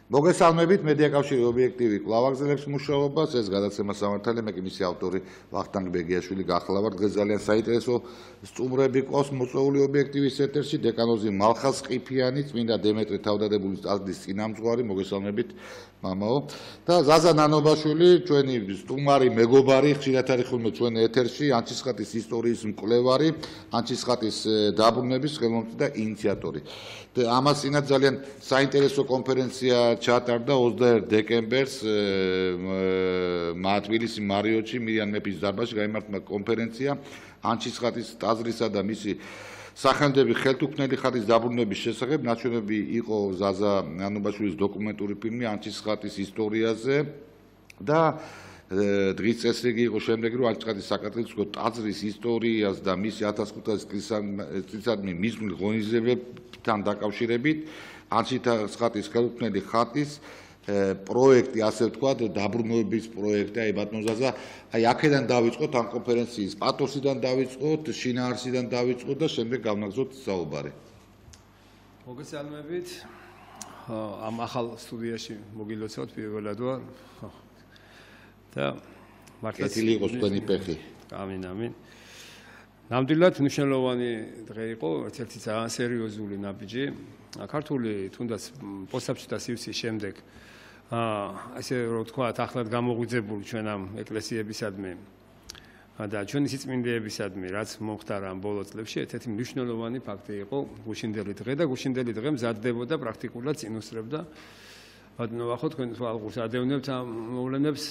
მოგესალმებით, მედიაკავშირი ობიექტივი კვლავ აგრძელებს მუშაობას, ეს გადაცემა სამართალია, მე კი მისი ავტორი ვახო ბეგიაშვილი გახლავართ. დღეს ძალიან საინტერესო სტუმრები ყავს მოწვეული ობიექტივის ეთერში, დეკანოზი მალხაზი ყიფიანი, წმინდა დემეტრე თავდადებულის ტაძრის წინამძღვარი, მოგესალმებით მამაო. და ზაზა ნანობაშვილი, ჩვენი სტუმარი, მეგობარი, ხშირად არის ხოლმე ჩვენ ეთერში, ანჩისხატის ისტორიის მკვლევარი, ანჩისხატის დაბრუნების ხელმომწერი და ინიციატორი. ამას წინათ ძალიან საინტერესო კონფერენცია ჩატარდა 21 დეკემბერს თბილისის მარიოტში მირიან მეფის დარბაზში გაიმართა კონფერენცია ანჩისხატის ტაძრისა და მისი სახელმწიფო ხელთუქმნელი ხატის დაბრუნების შესახებ. ნაჩვენები იყო ზაზა ნანობაშვილის დოკუმენტური ფილმი ანჩისხატის ისტორიაზე და დღის წესრიგი იყო შემდეგი, რომ ანჩისხატის საკათოლიკო ტაძრის ისტორიას და მისი 1500 წლისადმი მისმულ ღონისძიებებთან დაკავშირებით ანჩისხატის ხელთუქმნელი ხატის პროექტი, ასე ვთქვათ, დაბრუნების პროექტი, აი ბატონო ზაზა, აი აქედან დავიწყოთ ამ კონფერენციის პათოსიდან დავიწყოთ, შინაარსიდან დავიწყოთ და შემდეგ გავნაგზოთ საუბარი. მოგესალმებით. ამ ახალ სტუდიაში მოგილოცავთ პირველად ვარ. და მართლაც კეთილი იყოს თქვენი ფეხი. ამინ, ამინ. ნამდვილად მნიშვნელოვანი დღე იყო, ერთ-ერთი ძალიან სერიოზული ნაბიჯი. ქართული თუნდაც პოსტსაბჭოთა სივრცის შემდეგ ასე რომ ვთქვათ, ახლად გამოღვიძებული ჩვენ ამ ეკლესიებისადმი და ჩვენი სიწმინდეებისადმი, რაც მომხდარა ამ ბოლო წლებში, ერთ-ერთი მნიშვნელოვანი ფაქტი იყო გუშინდელი დღე და გუშინდელი დღე მზადდებოდა პრაქტიკულად წინუსწრებდა. ბატონო ვახო, თქვენ თვალყურს ადევნებთ ამ მოვლენებს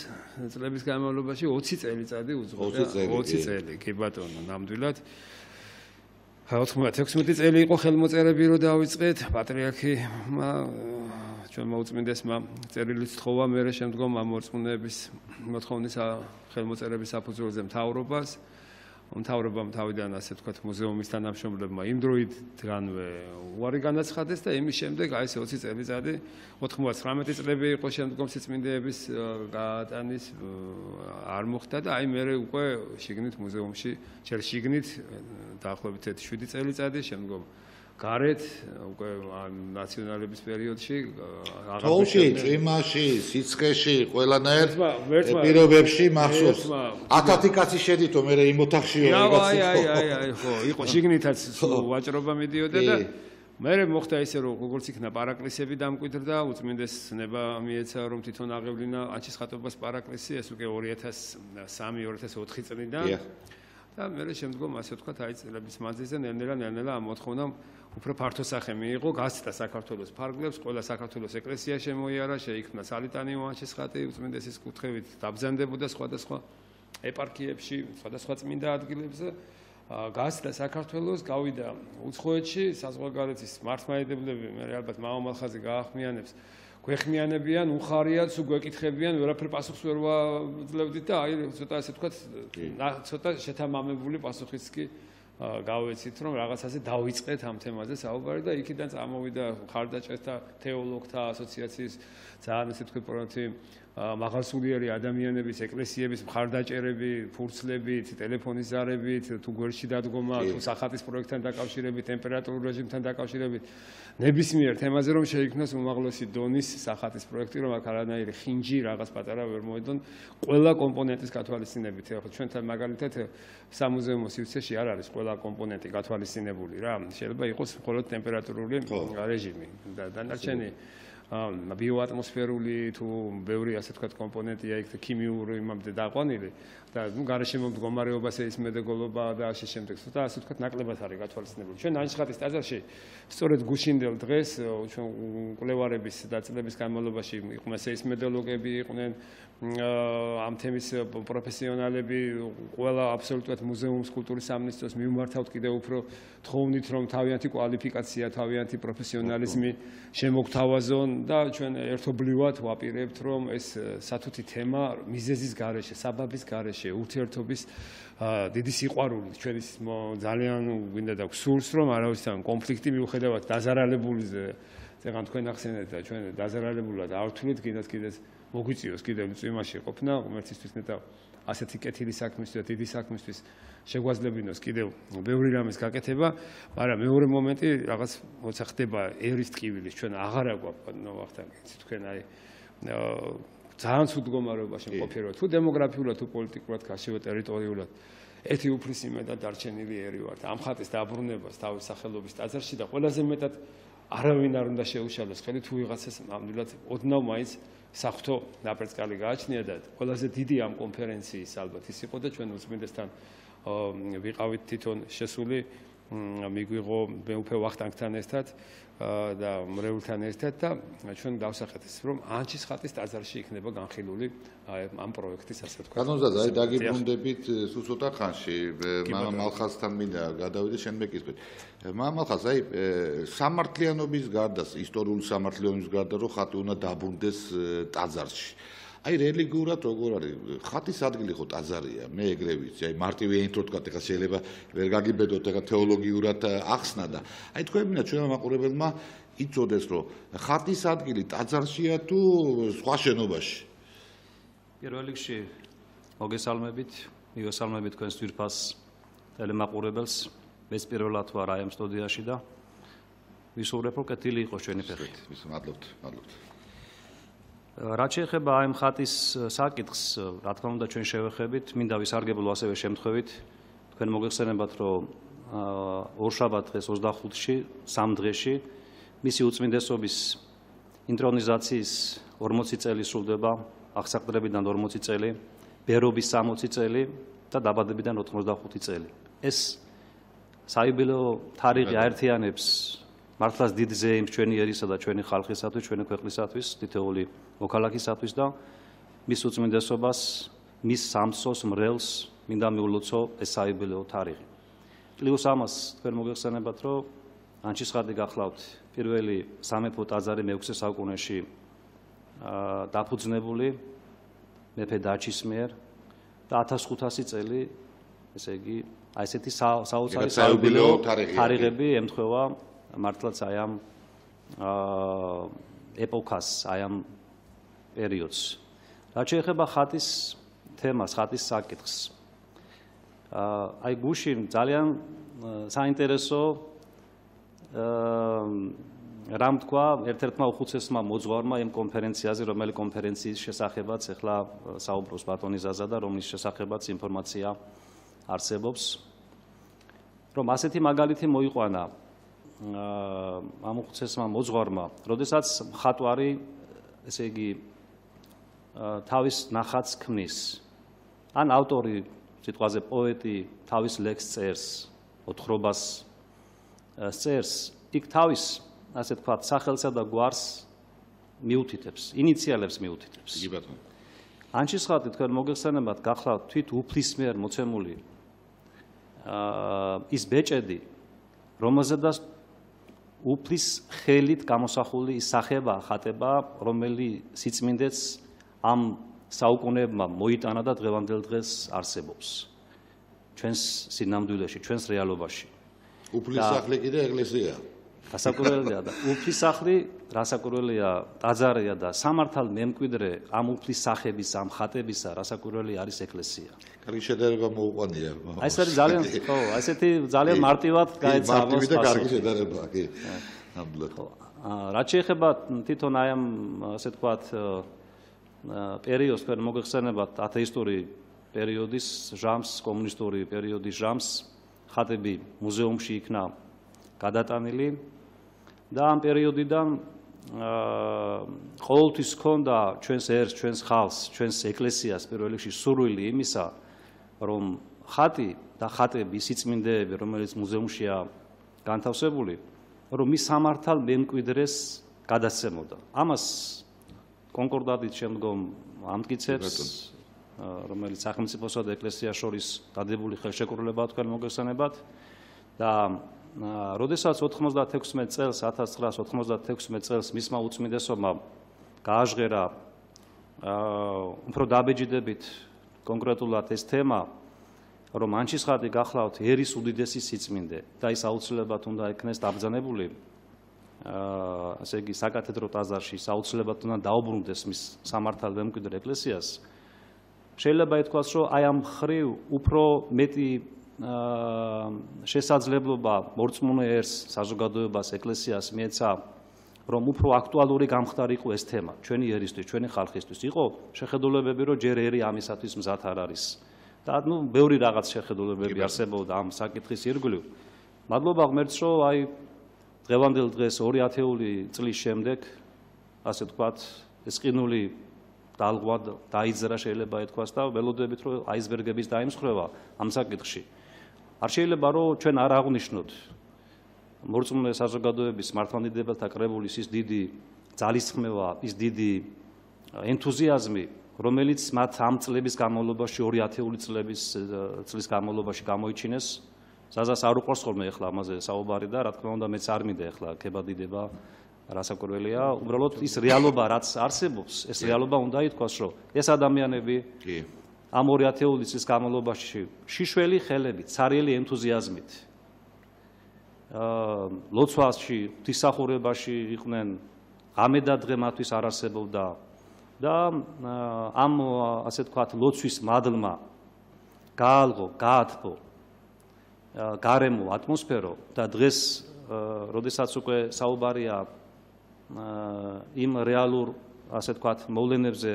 წლების განმავლობაში 20 წელიწადი უძღვება. 20 წელი, კი ბატონო, ნამდვილად. 96 წელი იყო ხელმოწერები რო დავიწყეთ, პატრიარქმა ჩვენმა უწმინდესმა წერილიც თხოვა მერე შემდგომ ამ მორწმუნეების მოთხოვნის ხელმოწერების საფუძველზე მთავრობას. მთავრობამ თავიდან ასე ვთქვათ მუზეუმის თანამშრომლებმა იმ დროიდანვე უარი განაცხადეს და იმის შემდეგ აი ეს 20 წელიწადი 99 წლები იყო შემდგომ სიწმინდეების გაატანის არ მოხდა და აი მერე უკვე შიგნით მუზეუმში ჯერ შიგნით დაახლოებით 7 წელიწადი შემდგომ გარეთ უკვე ნაციონალების პერიოდში თოვლში, წვიმაში, სიცხეში, ყველანაირ პირობებში მახსოვს 1000 კაცი შედითო მე იმ ოთახში აი ხო იყო შიგნითაც ვაჭრობა მიდიოდა და მე მოხდა ისე რომ როგორც იქნა პარაკლისები დამკვიდრდა უწმინდესნება მიეცა რომ თვითონ აღევლინა ანჩისხატობას პარაკლისი ეს უკვე 2003-2004 წლიდან და მე შემდგომ ასე ვთქვათ აი წლების მანძილზე ნელ-ნელა ამ მოთხოვნამ უფრო ფართო სახე მიიღო, გასცდა საქართველოს ფარგლებს, ყველა საქართველოს ეკლესია შემოიარა, შეიქმნა სალიტანიო ანჩისხატი უწმინდესის კუთხევით დაბრძანდებოდა სხვადასხვა ეპარქიებში, სხვადასხვა წმინდა ადგილებზე. გასცდა საქართველოს, გავიდა უცხოეთში, საზღვარგარეთის მართლმადიდებლები, მე ალბათ მამა მალხაზი გაახმიანებს, გვეხმიანებიან, უხარიათ, სულ გვეკითხებიან, ვერაფერ პასუხს ვერ ვაძლევდით და აი ცოტა ასე ვთქვათ, ცოტა შეთამამებული პასუხიც კი გავეცით რომ რაღაცაზე დავიწყეთ ამ თემაზე საუბარი და იქიდან წამოვიდა ხარდაჭერთა თეოლოგთა ასოციაციის ძალიან ესე ვთქვი მაღალსულიერი ადამიანების ეკლესიების მხარდაჭერები, ფურცლებით, ტელეფონის ზარებით, თუ გვერდში დადგომა, თუ სახატის პროექტთან დაკავშირებით, ტემპერატურულ რეჟიმთან დაკავშირებით, ნებისმიერ თემაზე რომ შეიქმნას უმაღლესი დონის სახატის პროექტი, რომ აქ არანაირი ხინჯი რაღაც პატარა ვერ მოედონ, ყველა კომპონენტის გათვალისწინებით. ახლა ჩვენთან მაგალითად სამუზეუმო სივრცეში არ არის ყველა კომპონენტი გათვალისწინებული რა. შეიძლება იყოს მხოლოდ ტემპერატურული რეჟიმი და დანარჩენი ბიოატმოსფერული თუ ბევრი ასე ვთქვათ კომპონენტია იქ ქიმიური იმამდე დაყვანილი და გარშემო მდგომარეობა სეისმედეგობა და ასე შემდეგ და ასე ვთქვათ ნაკლებად არის გათვალისწინებული. ჩვენ ანჩისხატის ტაძარში სწორედ გუშინდელ დღეს ჩვენ კვლევარების და წლების განმავლობაში იყვნენ სეისმედოლოგები, იყვნენ ამ თემის პროფესიონალები, ყველა აბსოლუტურად მუზეუმის კულტურის სამინისტროს მიმართავთ კიდევ უფრო თხოვნით რომ თავიანთი კვალიფიკაცია, თავიანთი პროფესიონალიზმი შემოგთავაზონ და ჩვენ ერთობლივად ვაპირებთ რომ ეს სათუთი თემა მიზეზის გარეშე, საბაბის გარეშე, ურთიერთობის დიდი სიყვარული ჩვენის ძალიან გვინდა და გსურს რომ არავისთან კონფლიქტი მიუხედავად დაზარალებულიზე წეგან თქვენ ახსენეთ და ჩვენ დაზარალებულად არ ვთვლით კიდეც მოგვიწიოს კიდევ წვიმაში ყოფნა ღმერთისთვის ნეტა ასეთი კეთილი საქმისთვის და დიდი საქმისთვის შეგვაძლებინოს კიდევ ბევრი რამის გაკეთება, მაგრამ მეორე მომენტი რაღაც როცა ხდება ერის ტკივილის ჩვენ აღარა გვაქვს ვახთან თქვენ აი ძალიან ცუდ მდგომარეობაში მყოფირო თუ დემოგრაფიულად თუ პოლიტიკურად გაშევე ტერიტორიულად ერთი უფლის იმედად დარჩენილი ერი ვართ ამ ხატის დაბრუნებას თავის სახელობის ტაძარში და ყველაზე მეტად არავინ არ უნდა შეუშალოს ხელი თუ ვიღაცას ნამდვილად ოდნავ მაინც საფრთხო ნაპერწკალი გააჩნია და ყველაზე დიდი ამ კონფერენციის ალბათ ის იყო და ჩვენ უწმინდესთან ვიყავით თვითონ შესული მიგვიღო მეუფე ვახტანგთან ერთად და მრევლთან ერთად და ჩვენ დავსახეთ ის რომ ანჩისხატის ტაძარში იქნება განხილული ამ პროექტის ასე თქვა. ბატონ ზაზა, აი დაგიბრუნდებით სულ ცოტა ხანში მამა მალხაზთან მინდა გადავიდე შენ მეკითხეთ. მამა მალხაზ, აი სამართლიანობის გარდა, ისტორიული სამართლიანობის გარდა რომ ხატი უნდა დაბრუნდეს ტაძარში. აი რელიგიურად როგორ არის? ხატის ადგილი ხო ტაძარია, მე ეგრე ვიცი, აი მარტივი ენთროთ ვთქვათ, ეხლა შეიძლება ვერ გაგიბედოთ, ეხლა თეოლოგიურად ახსნა და აი თქვენ მინდა ჩვენმა მაყურებელმა იცოდეს, რომ ხატის ადგილი ტაძარშია თუ სხვა შენობაში? პირველ რიგში მოგესალმებით, მივესალმებით თქვენს ძვირფას ტელემაყურებელს, ბესპირველად ვარ აი ამ სტუდიაში და ვისურვებ, რომ კეთილი იყოს ჩვენი ფეხით. მადლობთ, მადლობთ. რაც შეეხება აი ამ ხატის საკითხს, რა თქმა უნდა ჩვენ შევეხებით, მინდა ვისარგებლო ასევე შემთხვევით, თქვენ მოგეხსენებათ, რომ ორშაბათ დღეს 25-ში, 3 დღეში მისი უწმინდესობის ინტრონიზაციის 40 წელი სრულდება, აღსაყდრებიდან 40 წელი, ბერობის 60 წელი და დაბადებიდან 85 წელი. ეს საიუბილეო თარიღი აერთიანებს მართლაც დიდ ზეიმს ჩვენი ერისა და ჩვენი ხალხისათვის, ჩვენი ქვეყნისათვის, თითოეული მოქალაქისათვის და მის უწმინდესობას, მის სამსოს მრევლს მინდა მიულოცო ეს საიუბილეო თარიღი. პლუს ამას თქვენ მოგეხსენებათ, რომ ანჩისხატი გახლავთ პირველი სამეფო ტაძარი მე-6 საუკუნეში დაფუძნებული მეფე დაჩის მიერ და 1500 წელი, ესე იგი, აი ესეთი საოცარი საიუბილეო თარიღები ემთხვევა მართლაც აი ამ ეპოქას, აი ამ პერიოდს. რაც შეეხება ხატის თემას, ხატის საკითხს. აი გუშინ ძალიან საინტერესო რამ თქვა ერთ-ერთმა უხუცესმა მოძღვარმა იმ კონფერენციაზე, რომელი კონფერენციის შესახებაც ახლა საუბრობს ბატონი ზაზა და რომლის შესახებაც ინფორმაცია არსებობს, რომ ასეთი მაგალითი მოიყვანა ამ უხუცესმა მოძღვარმა, როდესაც მხატვარი, ესე იგი, თავის ნახატს ქმნის. ან ავტორი, სიტყვაზე პოეტი, თავის ლექსს წერს, ოთხრობას წერს, იქ თავის, ასე ვთქვათ, სახელსა და გვარს მიუთითებს, ინიციალებს მიუთითებს. იგი ბატონო. ანჩისხატი თქვენ მოგეხსენებათ, გახლავთ თვით უფლის მიერ მოცემული ის ბეჭედი, რომელზედაც უფლის ხელით გამოსახული ის სახება, ხატება, რომელი სიწმინდეც ამ საუკუნეებმა მოიტანა და დღევანდელ დღეს არსებობს. ჩვენს სინამდვილეში, ჩვენს რეალობაში. უფლის სახლი კიდე ეკლესია. რასაკვირველია და უფლის სახლი, რასაკვირველია ტაძარია და სამართალ მემკვიდრე ამ უფლის სახების, ამ ხატებისა, რასაკვირველი არის ეკლესია. კარგი შედარება მოუყვანია. აი ეს არის ძალიან, ხო, ასეთი ძალიან მარტივად გაეცა ამას. მარტივი და კარგი შედარება, კი. ნამდვილად. რაც შეეხება თვითონ აი ამ, ასე ვთქვათ, პერიოდს, თქვენ მოგეხსენებათ ათეისტური პერიოდის ჟამს, კომუნისტური პერიოდის ჟამს, ხატები მუზეუმში იქნა გადატანილი და ამ პერიოდიდან ყოველთვის ჰქონდა ჩვენს ერს, ჩვენს ხალხს, ჩვენს ეკლესიას პირველ რიგში სურვილი იმისა, რომ ხატი და ხატები, სიწმინდეები, რომელიც მუზეუმშია განთავსებული, რომ მის სამართალ მემკვიდრეს გადასცემოდა. ამას კონკორდატით შემდგომ ამტკიცებს, რომელიც სახელმწიფოსა და ეკლესიას შორის დადებული ხელშეკრულებაა თქვენ მოგეხსენებათ და როდესაც 96 წელს 1996 წელს მისმა უწმინდესობამ გააჟღერა უფრო დაბეჭდებით კონკრეტულად ეს თემა, რომ ანჩისხატი გახლავთ ერის უდიდესი სიწმინდე და ის აუცილებლად უნდა იქნეს დაბრძანებული. ასე იგი საკათედრო ტაძარში საოცრებად უნდა დაუბრუნდეს მის სამართალ მემკვიდრე ეკლესიას, შეიძლება ითქვას, რომ აი ამ ხრივ უფრო მეტი შესაძლებლობა მორწმუნე ერს, საზოგადოებას, ეკლესიას მიეცა, რომ უფრო აქტუალური გამხდარი იყო ეს თემა, ჩვენი ერისთვის, ჩვენი ხალხისთვის. იყო შეხედულებები, რომ ჯერ ერი ამისათვის მზად არ არის. და ბევრი რაღაც შეხედულებები არსებობდა ამ საკითხის ირგვლივ. მადლობა ღმერთს, რომ აი დღევანდელ დღეს 2 ათეული წლის შემდეგ, ასე ვთქვათ, ეს ყინული დალღვა დაიძრა შეიძლება ითქვას და ველოდებით, რომ აისბერგების დაიმსხვრევა ამ საკითხში. არ შეიძლება, რომ ჩვენ არ აღვნიშნოთ მორწმუნე საზოგადოების მართლმადიდებელთა კრებულის ის დიდი ძალისხმევა, ის დიდი ენთუზიაზმი, რომელიც მათ ამ წლების განმავლობაში 2 ათეული წლის განმავლობაში გამოიჩინეს. ზაზას არ უყვარს ხოლმე ახლა ამაზე საუბარი და რა თქმა უნდა მეც არ მინდა ახლა ქებადიდება რასაკვირველია. უბრალოდ ის რეალობა რაც არსებობს, ეს რეალობა უნდა ითქვას, რომ ეს ადამიანები ამ 2 ათეული წლის განმავლობაში შიშველი ხელებით, ცარიელი ენთუზიაზმით ლოცვაში, ღვთისმსახურებაში იყვნენ, ღამე და დღე მათთვის არ არსებობდა და ამ ასე ვთქვათ ლოცვის მადლმა გაალღო, გაათბო გარემო, ატმოსფერო და დღეს, როდესაც უკვე საუბარია იმ რეალურ, ასე ვთქვათ, მოვლენებზე,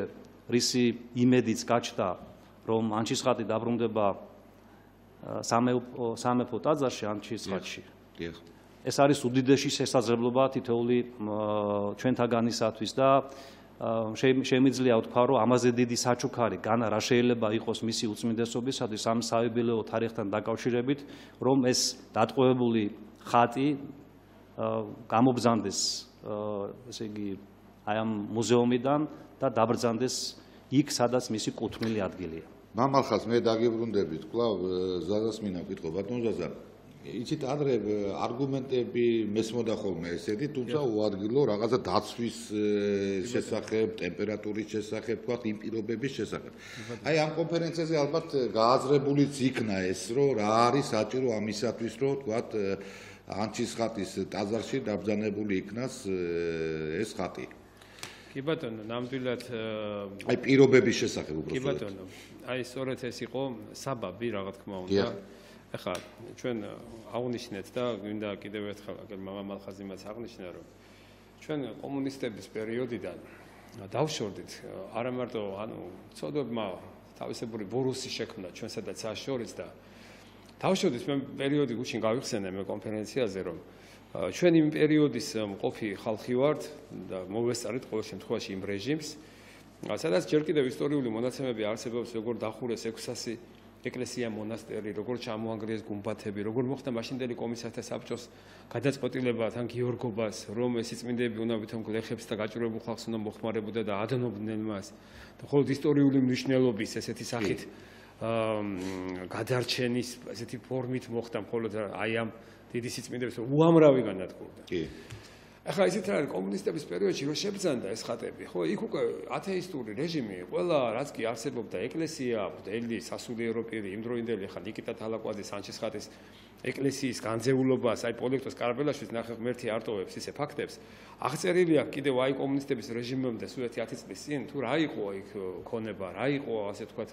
რისი იმედიც გაჩნდა, რომ ანჩისხატი დაბრუნდება სამეფო ტაძარში ანჩისხატში. ეს არის უდიდესი შესაძლებლობა თითოეული ჩვენთაგანისათვის და შემიძლია ვთქვა, რომ ამაზე დიდი საჩუქარი განა რა შეიძლება იყოს მისი უწმინდესობისათვის ამ საიუბილეო თარიღთან დაკავშირებით, რომ ეს დატყვევებული ხატი გამობრძანდეს, ესე იგი, აი ამ მუზეუმიდან და დაბრძანდეს იქ, სადაც მისი კუთვნილი ადგილია. მამალხაზ, მე დაგიბრუნდებით, კვლავ ზაზას მინდა ვკითხო, ბატონ ზაზა. იცით, ადრე არგუმენტები მესმოდა ხოლმე ესეთი, თუმცა უადგილო რაღაცა დაცვის შესახებ, ტემპერატურის შესახებ, თქვათ, იმ პირობების შესახებ. აი ამ კონფერენციაზე ალბათ გააზრებულიც იქნა ეს, რომ რა არის საჭირო ამისათვის, რომ თქვათ, ანჩისხატის ტაძარში დაბრძანებული იქნას ეს ხატი. კი ბატონო, ნამდვილად აი პირობების შესახებ უბრალოდ. კი ბატონო, აი სწორედ ეს იყო საბაბი, რა თქმა უნდა. ეხლა ჩვენ აღნიშნეთ და გვინდა კიდევ ერთხელ მამა მალხაზიმაც აღნიშნა, რომ ჩვენ კომუნისტების პერიოდიდან დავშორდით არა მარტო ცოდვებმა თავისებური ბურუსი შექმნა ჩვენსა და შორის და დავშორდით მე პერიოდი გუშინ გავიხსენე მე კონფერენციაზე, რომ ჩვენ იმ პერიოდის მყოფი ხალხი ვართ და მოვესწარით ყოველ შემთხვევაში იმ რეჟიმს, სადაც ჯერ კიდევ ისტორიული მონაცემები არსებობს, როგორ დახურეს 600 ეკლესია, მონასტერი, როგორ ჩამოანგრიეს გუმბათები, როგორ მოხდა მაშინდელი კომისართა საბჭოს გადაწყვეტილება თან გიორგობას, რომ ეს წმინდები უნდა ვითომ გლეხებს და გაჭირვებულ ხალხს უნდა მოხმარებოდა და ადნობდნენ მას. და მხოლოდ ისტორიული მნიშვნელობის ესეთი სახით გადარჩენის ესეთი ფორმით მოხდა მხოლოდ აი ამ დიდი სიწმინდების უამრავი განადგურდა. ახლა ისიც რა არის კომუნისტების პერიოდში რომ შებრძანდა ეს ხატები, ხო, იქ უკვე ათეისტური რეჟიმი, ყველა რაც კი არსებობდა ეკლესია, ელი, სასულიერო პირი, იმდროინდელი ახლა ნიკიტა თალაკვაძის ანჩისხატის ეკლესიის განძეულობას, აი პოლექტოს კარბელაშვილის ნახე ღმერთი არტოვებს ისე ფაქტებს. აღწერილია კიდევ აი კომუნისტების რეჟიმამდე სულ 10 წლის წინ თუ რა იყო იქ ქონება, რა იყო ასე ვთქვათ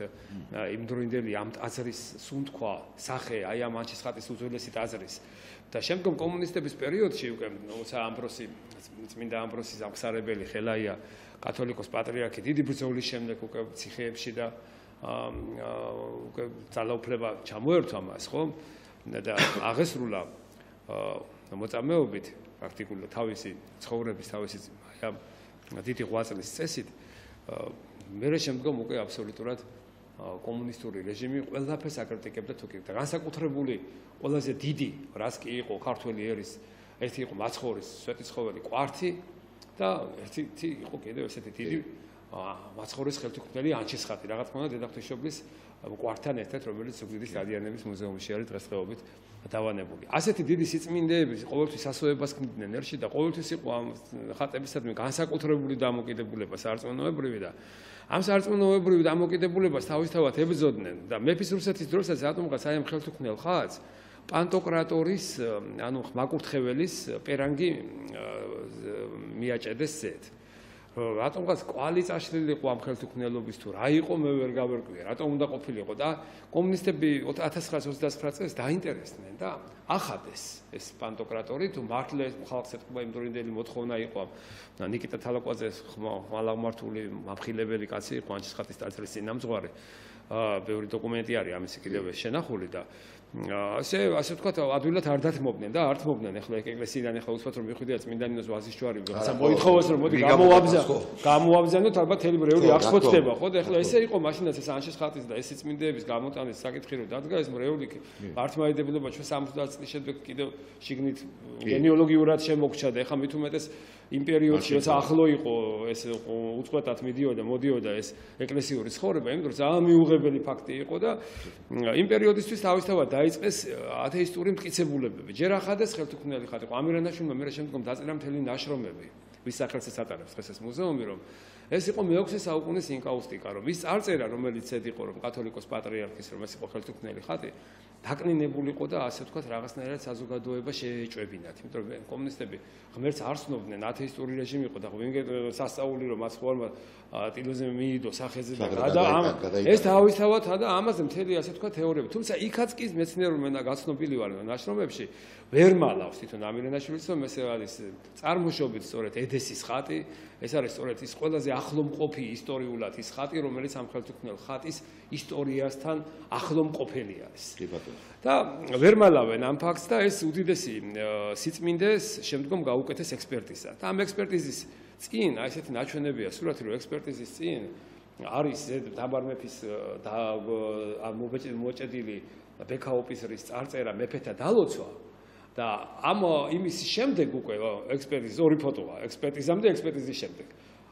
იმდროინდელი ამ ტაძრის სუნთქვა, სახე, აი ამ ანჩისხატის უძველესი ტაძრის. და შემდგომ კომუნისტების პერიოდში უკვე ამბროსი, წმინდა ამბროსის ამხსარებელი ხელაია კათოლიკოს პატრიარქი დიდი ბრძოლის შემდეგ უკვე ციხეებში და უკვე ძალაუფლება ჩამოერთვა მას, ხო? და აღესრულა მოწამეობით პრაქტიკულად თავისი ცხოვრების, თავისი დიდი ღვაწლის წესით, მერე შემდგომ უკვე აბსოლუტურად კომუნისტური რეჟიმი ყველაფერს აკრიტიკებდა თუ კი და განსაკუთრებული ყველაზე დიდი რაც კი იყო ქართველი ერის ერთი იყო მაცხოვრის სვეტიცხოველი კვართი და ერთი იყო კიდევ ესეთი დიდი მაცხოვრის ხელთუქმნელი ანჩისხატი, რა თქმა უნდა დედაღვთისმშობლის კვართთან ერთად, რომელიც ზუგდიდის დადიანების მუზეუმში არის დღესდღეობით დავანებული. ასეთი დიდი სიწმინდეები ყოველთვის ასოებას ქმნიდნენ ერში და ყოველთვის იყო ამ ხატებისადმი განსაკუთრებული დამოკიდებულება სარწმუნოებრივი და ამ სარწმუნოებრივი დამოკიდებულებას თავისთავად ებრძოდნენ და მეფის რუსეთის დროსაც რატომღაც აი ამ ხელთუქმნელ ხატს პანტოკრატორის, ანუ მაკურთხეველის პერანგი მიაჭედეს ზედ. რატომღაც კვალი წაშლილი იყო ამ ხელთუქმნელობის თუ რა იყო მე ვერ გავერკვია, რატომ უნდა ყოფილიყო და კომუნისტები 1929 წელს დაინტერესდნენ და ახადეს ეს პანტოკრატორი თუ მართლა ხალხს ეთყობა იმდროინდელი მოთხოვნა იყო ნიკიტა თალაკვაძეს ხმალაღმართული მამხილებელი კაცი იყო ანჩისხატის ტაძრის წინამძღვარი ბევრი დოკუმენტი არის ამისი კიდევ შენახული და ასე ვთქვათ ადვილად არ დათმობდნენ და არ თმობდნენ ახლა ეკლესიიდან ახლა უცბად რომ მიხვიდია წმინდანინოს ვაზის ჯვარი რაცა მოითხოვოს რომ მოდი გამოაბზანოთ ალბათ თელი მრევლი აღს ხდება ხო და ახლა ესე იყო მაშინაც ეს ანჩისხატის და ეს წმინდების გამოტანის საკითხი რომ დადგა ეს მრევლი მართლმადიდებელობა ჩვენ 70 წლის შემდეგ კიდევ შიგნით გენეალოგიურად შემოგჩა და ახლა მით უმეტეს იმ პერიოდში როცა ახლო იყო ეს უწყვეტად მოდიოდა ეს ეკლესიური ცხოვრება იმ დროს ძალიან მიუღებელი ფაქტი იყო და იმ პერიოდისთვის თავისთავად დაიწყეს ათეისტური მტკიცებულებები. ჯერ ახადეს ხელთუქმნელი ხალხი იყო ამირანაშვილმა მე შემდგომ დაწერა მთელი ნაშრომები, ვის სახელსაც ატარებს დღეს ეს მუზეუმი, რომ ეს იყო მე-6 საუკუნის ინკაუსტიკა, რომ ის წარწერა, რომელიც ედ იყო, რომ კათოლიკოს პატრიარქის, რომ ეს იყო ხელთუქმნელი ხალხი, დაკნინებული იყო და ასე ვთქვათ, რაღაცნაირად საზოგადოება შეეჭვებინათ. იმიტომ რომ კომუნისტები ღმერთს არ ცნობდნენ, ათეისტური რეჟიმი იყო და ვინმე სასწაული რომ მათ ხوارმა ტილოზე მიიდო სახეზე და ეს თავისთავად და ამაზე მთელი ასე ვთქვათ თეორიები. თუმცა იქაც კი მეცნიერულმა გაცნობილი ვარ ნაშრომებში ვერ მალავს თვითონ ამირანაშვილის რომ ეს არის წარმოშობით სწორედ ედესის ხატი, ეს არის სწორედ ის ყველაზე ახლომყოფი ისტორიულად ის ხატი, რომელიც ამ ხელთუქმნელ ხატის ისტორიასთან ახლომყოფელი არის. და ვერ მალავენ ამ ფაქტს და ეს უდიდესი სიწმინდეს შემდგომ გაუკეთეს ექსპერტიზა. და ამ ექსპერტიზის წინ აი ესეთი ნაჩვენებია სურათი რომ ექსპერტიზის წინ არის დაბარმეფის მოჭედილი ბექაოპისრის წარწერა მეფეთა დალოცვა და ამ იმის შემდეგ უკვე ექსპერტიზის ორი ფოტოა ექსპერტიზამდე ექსპერტიზის შემდეგ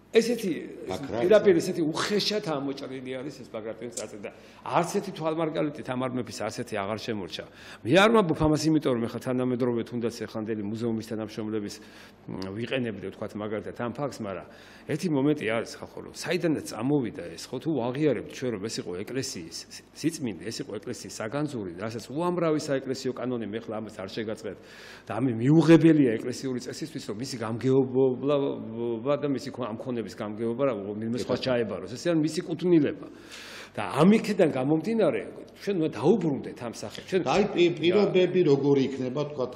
ესეთი პირდაპირ ესეთი უხეშად ამოჭრილი არის ეს ბაგრატიონის წარწერა და არც ერთი თვალმარგალიტი თამარ მეფის არც ერთი აღარ შემორჩა. მე არ ვამბობ ამას იმიტომ რომ ეხლა თანამედროვე თუნდაც ეხანდელი მუზეუმის თანამშრომლების ვიყენებდი ვთქვათ მაგალითად ამ ფაქტს, მაგრამ ერთი მომენტი არის ხალხო რომ საიდანაც წამოვიდა ეს ხო თუ აღიარებთ ჩვენ რომ ეს იყო ეკლესიის სიწმინდე, ეს იყო ეკლესიის საგანძური, რასაც უამრავი საეკლესიო კანონი მე ხლა ამას არ შეგაწყეთ და ამ მიუღებელია ეკლესიური წესისთვის რომ მისი გამგეობა და მისი ამქონების გამგეობა რა ვინმე სხვა ჩაებაროს ეს არის მისი კუთვნილება და ამიქიდან გამომდინარე ჩვენ უნდა დაუბრუნდეთ ამ სახეს ჩვენ აი პირობები როგორი იქნება თქვათ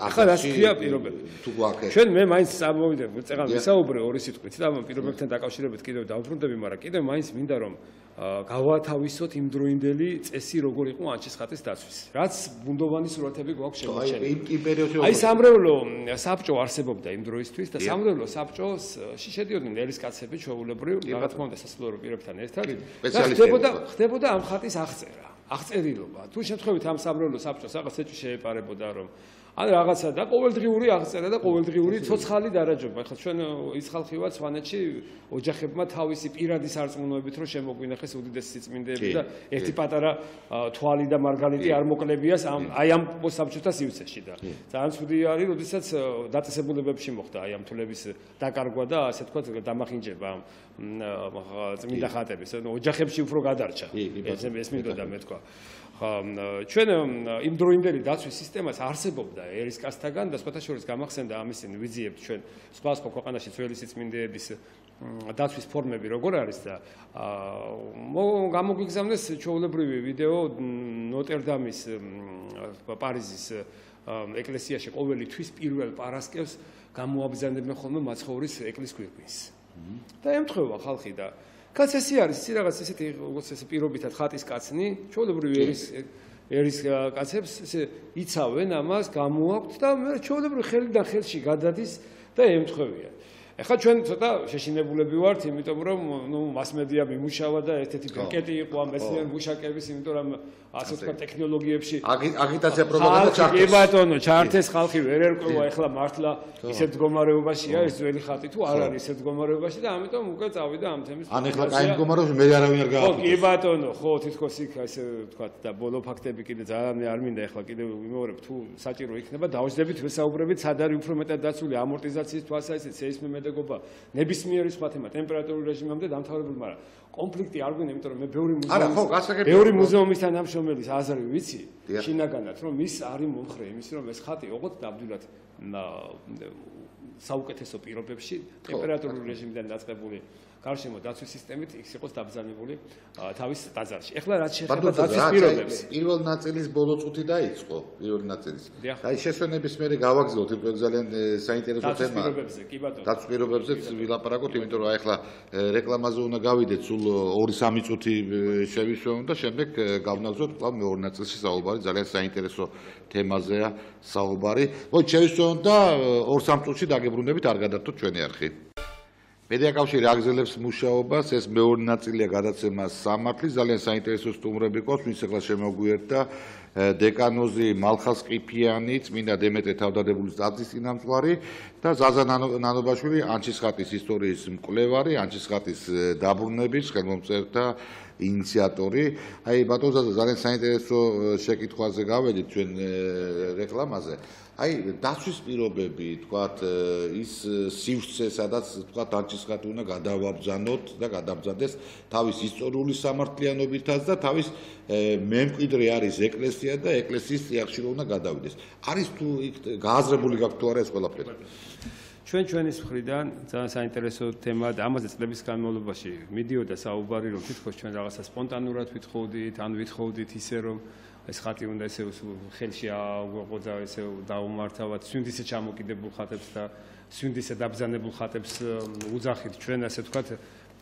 ახლა რა ქვია პირობები თუ გვაქვს ჩვენ მე მაინც წამოვიდე წეღან ვისაუბრე ორი სიტყვით და ამ პირობებთან დაკავშირებით კიდევ დაუბრუნდები მაგრამ კიდევ მაინც მინდა რომ გავათავისოთ იმდროინდელი წესი როგორ იყო ანჩისხატის დაცვის რაც ბუნდოვანი სურათები გვაქვს შემორჩენილი აი სამრევლო საბჭო არსებობდა იმ დროისთვის და სამრევლო საბჭოში შედიოდნენ ერისკაცები ჩვეულებრივ რა თქმა უნდა სასულიერო პირებთან ერთად და ხდებოდა ამ ხატის აღწერილობა თუ შემთხვევით ამ სამრევლო საბჭოს რაღაც ეჭვი შეეპარებოდა რომ ან რაღაცა და ყოველდღიური აღწერა და ყოველდღიური ცოცხალი დარაჯობა. ახლა ჩვენ ის ხალხი ვართ სვანეთში ოჯახებმა თავისი პირადი სარწმუნოებით რომ შემოგვინახეს უდიდესი სიწმინდეები და ერთი პატარა თვალი და მარგალიტი არ მოკლებიას აი ამ საბჭოთა სივრცეში და ძალიან ცუდი არის, როდესაც დაწესებულებებში მოხდა აი ამ თვლების დაკარგვა და ასე თქვა დამახინჯება წმინდა ხატების. ოჯახებში უფრო გადარჩა. ეს მინდოდა მე თქვა. ჩვენ იმ დროინდელი დაცვის სისტემას არსებობდა ერისკაცთაგან და სხვათა შორის გამახსენდა ამისინ ვიძიებთ ჩვენ სხვა ქვეყანაში ძველი სიწმინდეების დაცვის ფორმები როგორ არის და გამოგვიგზავნეს ჩვეულებრივი ვიდეო ნოტერდამის პარიზის ეკლესიაში ყოველი თვის პირველ პარასკევს გამოაბრძანებენ ხოლმე მაცხოვრის ეკლესიის გვირგვინს და ემთხვევა ხალხი და კაც ესე არის ის რაღაც ესეთი როგორც ესე პირობითად ხატის კაცნი ჩვეულებრივი ერის კაცებს ესე იცავენ ამას გამოაქვთ და ჩვეულებრივი ხელიდან ხელში გადადის და ემთხვევიან ეხლა ჩვენ ცოტა შეშინებულები ვართ იმიტომ რომ ნუ მასმედია მიმუშავა და ერთ-ერთი ბეკეტი იყო ამ მეცნიერ მუშაკების იმიტომ რომ ასე ვთქვათ ტექნოლოგიებში აგიტაცია პროპაგანდა ჩართეს კი ბატონო ჩართეს ხალხი ვერ ერკვევა ეხლა მართლა ისეთ მდგომარეობაშია ეს ძველი ხატი თუ არ არის ისეთ მდგომარეობაში და ამიტომ უკვე წავიდა ამ თემის ან ეხლა კაი მდგომარეობაში მე არავინ არ გაახვდა ხო კი ბატონო ხო თითქოს იქ ასე ვთქვათ და ბოლო ფაქტები კიდე ძალიან არ მინდა ეხლა კიდე ვიმეორებ თუ საჭირო იქნება დავждებით ვესაუბრებით სად არის უფრო მეტად დაცული ამორტიზაციის თვალსაზრისით სეისმომეტ შემოქმედებობა ნებისმიერი სხვა თემა ტემპერატურულ რეჟიმამდე დამთავრებული, მაგრამ კონფლიქტი არ გვინდა, იმიტომ რომ მე ბევრი მუზეუმის თანამშრომელის აზრი ვიცი შინაგანად, რომ ის არის მომხრე იმის, რომ ეს ხატი ოღონდ ნამდვილად საუკეთესო პირობებში ტემპერატურულ რეჟიმიდან დაწყებული გარშემო დაცვის სისტემით ის იყოს დაბრძანებული თავის ტაძარში. ეხლა რაც შეეხება დაცვის პირობებს, პირველ ნაწილის ბოლო წუთი დაიწყო, პირველი ნაწილის. აი შესვენების მერე გავაგზავნოთ, იმიტომ ძალიან საინტერესო თემაა. დაცვის პირობებზეც ვილაპარაკოთ, იმიტომ რომ აი ეხლა რეკლამაზე უნდა გავიდეთ, სულ 2-3 წუთი შევისვენოთ და შემდეგ გავნაგზავნოთ კვლავ მეორე ნაწილში საუბარი, ძალიან საინტერესო თემაზეა საუბარი. მოიცა შევისვენოთ და 2-3 წუთში დაგებრუნდებით, არ გადართოთ ჩვენი არხი. მედიაკავშირი აგზელებს მუშაობას, ეს მეორე ნაწილია გადაცემას სამართლის, ძალიან საინტერესო სტუმრები ყავს, ვინც ახლა შემოგვიერთდა დეკანოზი მალხაზ ყიფიანი, წმინდა დემეტრე თავდადებულის ტაძრის წინამძღვარი და ზაზა ნანობაშვილი, ანჩისხატის ისტორიის მკვლევარი, ანჩისხატის დაბრუნების ხელმოწერთა ინიციატორი. აი ბატონ ზაზა, ძალიან საინტერესო შეკითხვაზე გავედით ჩვენ რეკლამაზე. აი დაცვის პირობები, თქვათ, ის სივრცე, სადაც თქვათ ანჩისხატი უნდა გადავაბრძანოთ და გადაბრძანდეს თავის ისტორიული სამართლიანობითაც და თავის მემკვიდრე არის ეკლესია და ეკლესიის წიაღში უნდა გადავიდეს. არის თუ იქ გააზრებული გაქვთ თუ არა ეს ყველაფერი? ჩვენის მხრიდან ძალიან საინტერესო თემაა და ამაზე წლების განმავლობაში მიდიოდა საუბარი, რომ თითქოს ჩვენ რაღაცა სპონტანურად ვითხოვდით, ან ვითხოვდით ისე რომ ეს ხატი უნდა ესე ხელში აღვეყო და ესე დაუმართავად სვინდისე ჩამოკიდებულ ხატებს და სვინდისე დაბრძანებულ ხატებს უძახით ჩვენ ასე ვთქვათ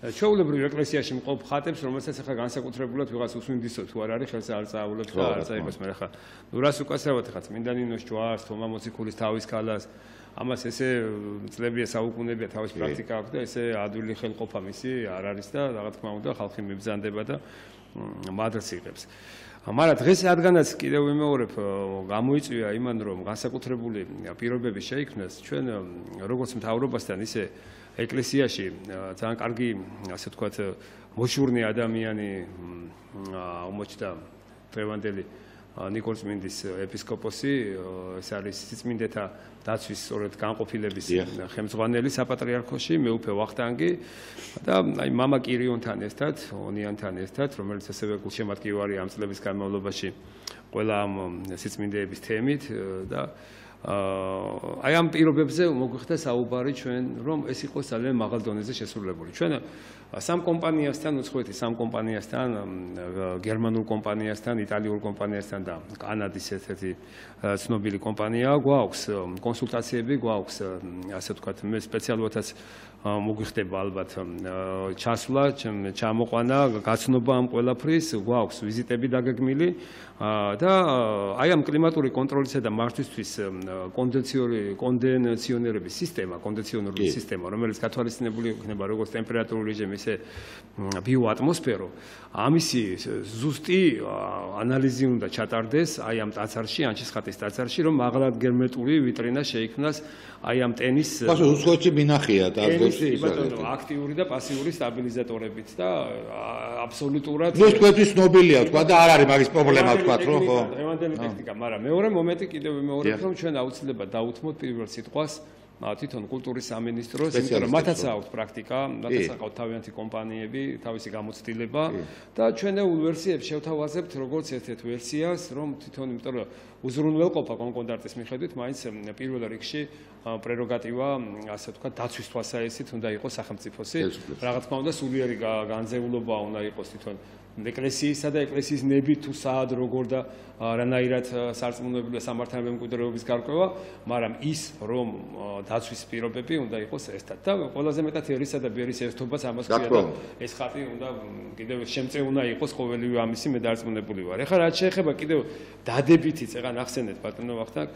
ჩვეულებრივ ეკლესიაში მყოფ ხატებს, რომელსაც ახლა განსაკუთრებულად ვიღაც უსვინდისო თუ არ არის ხელს არ წაავლებს და არ წაიღოს, მაგრამ ახლა რას უკასრავად ახლა წმინდა ნინოს ჯვარს, თომა მოციქულის თავის ქალას ამას ესე წლებია საუკუნეებია თავის პრაქტიკა აქვს და ესე ადვილი ხელყოფა მისი არ არის და რა თქმა უნდა ხალხი მიბრძანდება და მადლს იღებს. მაგრამ დღეს რადგანაც კიდევ ვიმეორებ გამოიწვია იმან რომ განსაკუთრებული პირობები შეიქმნას ჩვენ როგორც მთავრობასთან ისე ეკლესიაში ძალიან კარგი ასე ვთქვათ მოშურნე ადამიანი უმოჩდა დღევანდელი ნიკოლწმინდის ეპისკოპოსი ეს არის სიწმინდეთა დაცვის სწორედ განყოფილების ხელმძღვანელი საპატრიარქოში მეუფე ვახტანგი და აი მამა კირიონთან ერთად ონიანთან ერთად რომელიც ასევე გულშემატკივარია ამ წლების განმავლობაში ყველა ამ სიწმინდეების თემით და აი ამ პირობებზე მოგვიხდა საუბარი ჩვენ რომ ეს იყოს ძალიან მაღალ დონეზე შესრულებული ჩვენ სამ კომპანიასთან უცხოეთის სამ კომპანიასთან გერმანულ კომპანიასთან იტალიურ კომპანიასთან და კანადის ერთ-ერთი ცნობილი კომპანია გვაქვს კონსულტაციები გვაქვს ასე ვთქვათ მე სპეციალურადაც მოგვიხდება ალბათ ჩასვლა ჩამოყვანა გაცნობა ამ ყველაფრის გვაქვს ვიზიტები დაგეგმილი და აი ამ კლიმატური კონტროლისა და მართვისთვის კონდენსიონერების სისტემა რომელიც გათვალისწინებული იქნება როგორც ტემპერატურული რეჟიმი ისე ბიოატმოსფერო ამისი ზუსტი ანალიზი უნდა ჩატარდეს აი ამ ტაძარში ანჩისხატის ტაძარში რომ მაღლად გერმეტული ვიტრინა შეიქმნას აი ამ ტენის უცხოეთში მინახია ტაძარში აქტიური და პასიური სტაბილიზატორებით და აბსოლუტურად ნუ თქვენთვის ნობილია თქვა და არ არის მაგის პრობლემა თქვა რომ ხო დღევანდელი ტექნიკა მაგრამ მეორე მომენტი კიდევ ვიმეორებ რომ ჩვენ აუცილებლად დაუთმოთ პირველ სიტყვას თვითონ კულტურის სამინისტროს, იმიტომ რომ მათაც აქვს პრაქტიკა, მათაც აქვს თავიანთი კომპანიები, თავისი გამოცდილება და ჩვენეულ ვერსიებს შევთავაზებთ როგორც ერთ-ერთ ვერსიას, რომ თვითონ იმიტომ რომ უზრუნველყოფა კონკორდატის მიხედვით, მაინც პირველ რიგში პრეროგატივა, ასე ვთქვათ, დაცვის თვალსაჩინით უნდა იყოს სახელმწიფოსი. რა თქმა უნდა, სულიერი განზეულობა უნდა იყოს თვითონ ეკლესიისა და ეკლესიის ნებით თუ საად როგორ და რანაირად სარწმუნოებრივი სამართლებრივი მემკვიდრეობის გარკვევა, მაგრამ ის რომ დაცვის პირობები უნდა იყოს ერთად და ყველაზე მეტად ერისა და ბერის ერთობას ამას ქვია და ეს ხატი უნდა კიდევ შემწეუნა იყოს ყოველივე ამისი მე დარწმუნებული ვარ. ეხლა რაც შეეხება კიდევ დადებითი წეღა ნახსენეთ ბატონო ვახტანგ,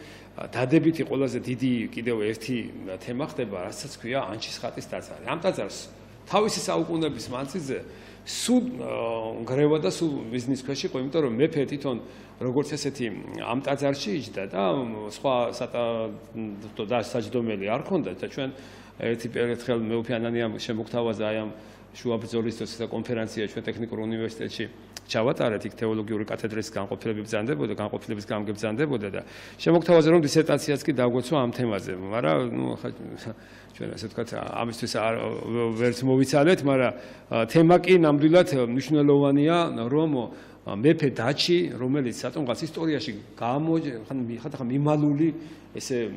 დადებითი ყველაზე დიდი კიდევ ერთი თემა ხდება, რასაც ქვია ანჩისხატის ტაძარი. ამ ტაძარს თავისი საუკუნეების მანძილზე სულ გრევა და სულ ბიზნეს ქვეში ყო, იმიტომ რომ მეფე თვითონ როგორც ესეთი ამ ტაძარში იჯდა და სხვა საჯდომელი არ ქონდა და ჩვენ ერთი ერთხელ მეუფე ანანიამ შემოგთავაზა აი ამ შუა ბრძოლის დროს და კონფერენცია ჩვენ ტექნიკურ უნივერსიტეტში ჩავატარეთ, იქ თეოლოგიური კათედრის განყოფილების გამგებზანდებოდა და შემოგთავაზე რომ დისერტაციაც კი დაგვეცვა ამ თემაზე, მაგრამ ჩვენ ასე ვთქვათ, ამისთვის ვერც მოვიცალეთ, მაგრამ თემა კი ნამდვილად მნიშვნელოვანია, რომ მეფე დაჩი, რომელიც სატომღაც ისტორიაში ხანდახან მიმალული ესე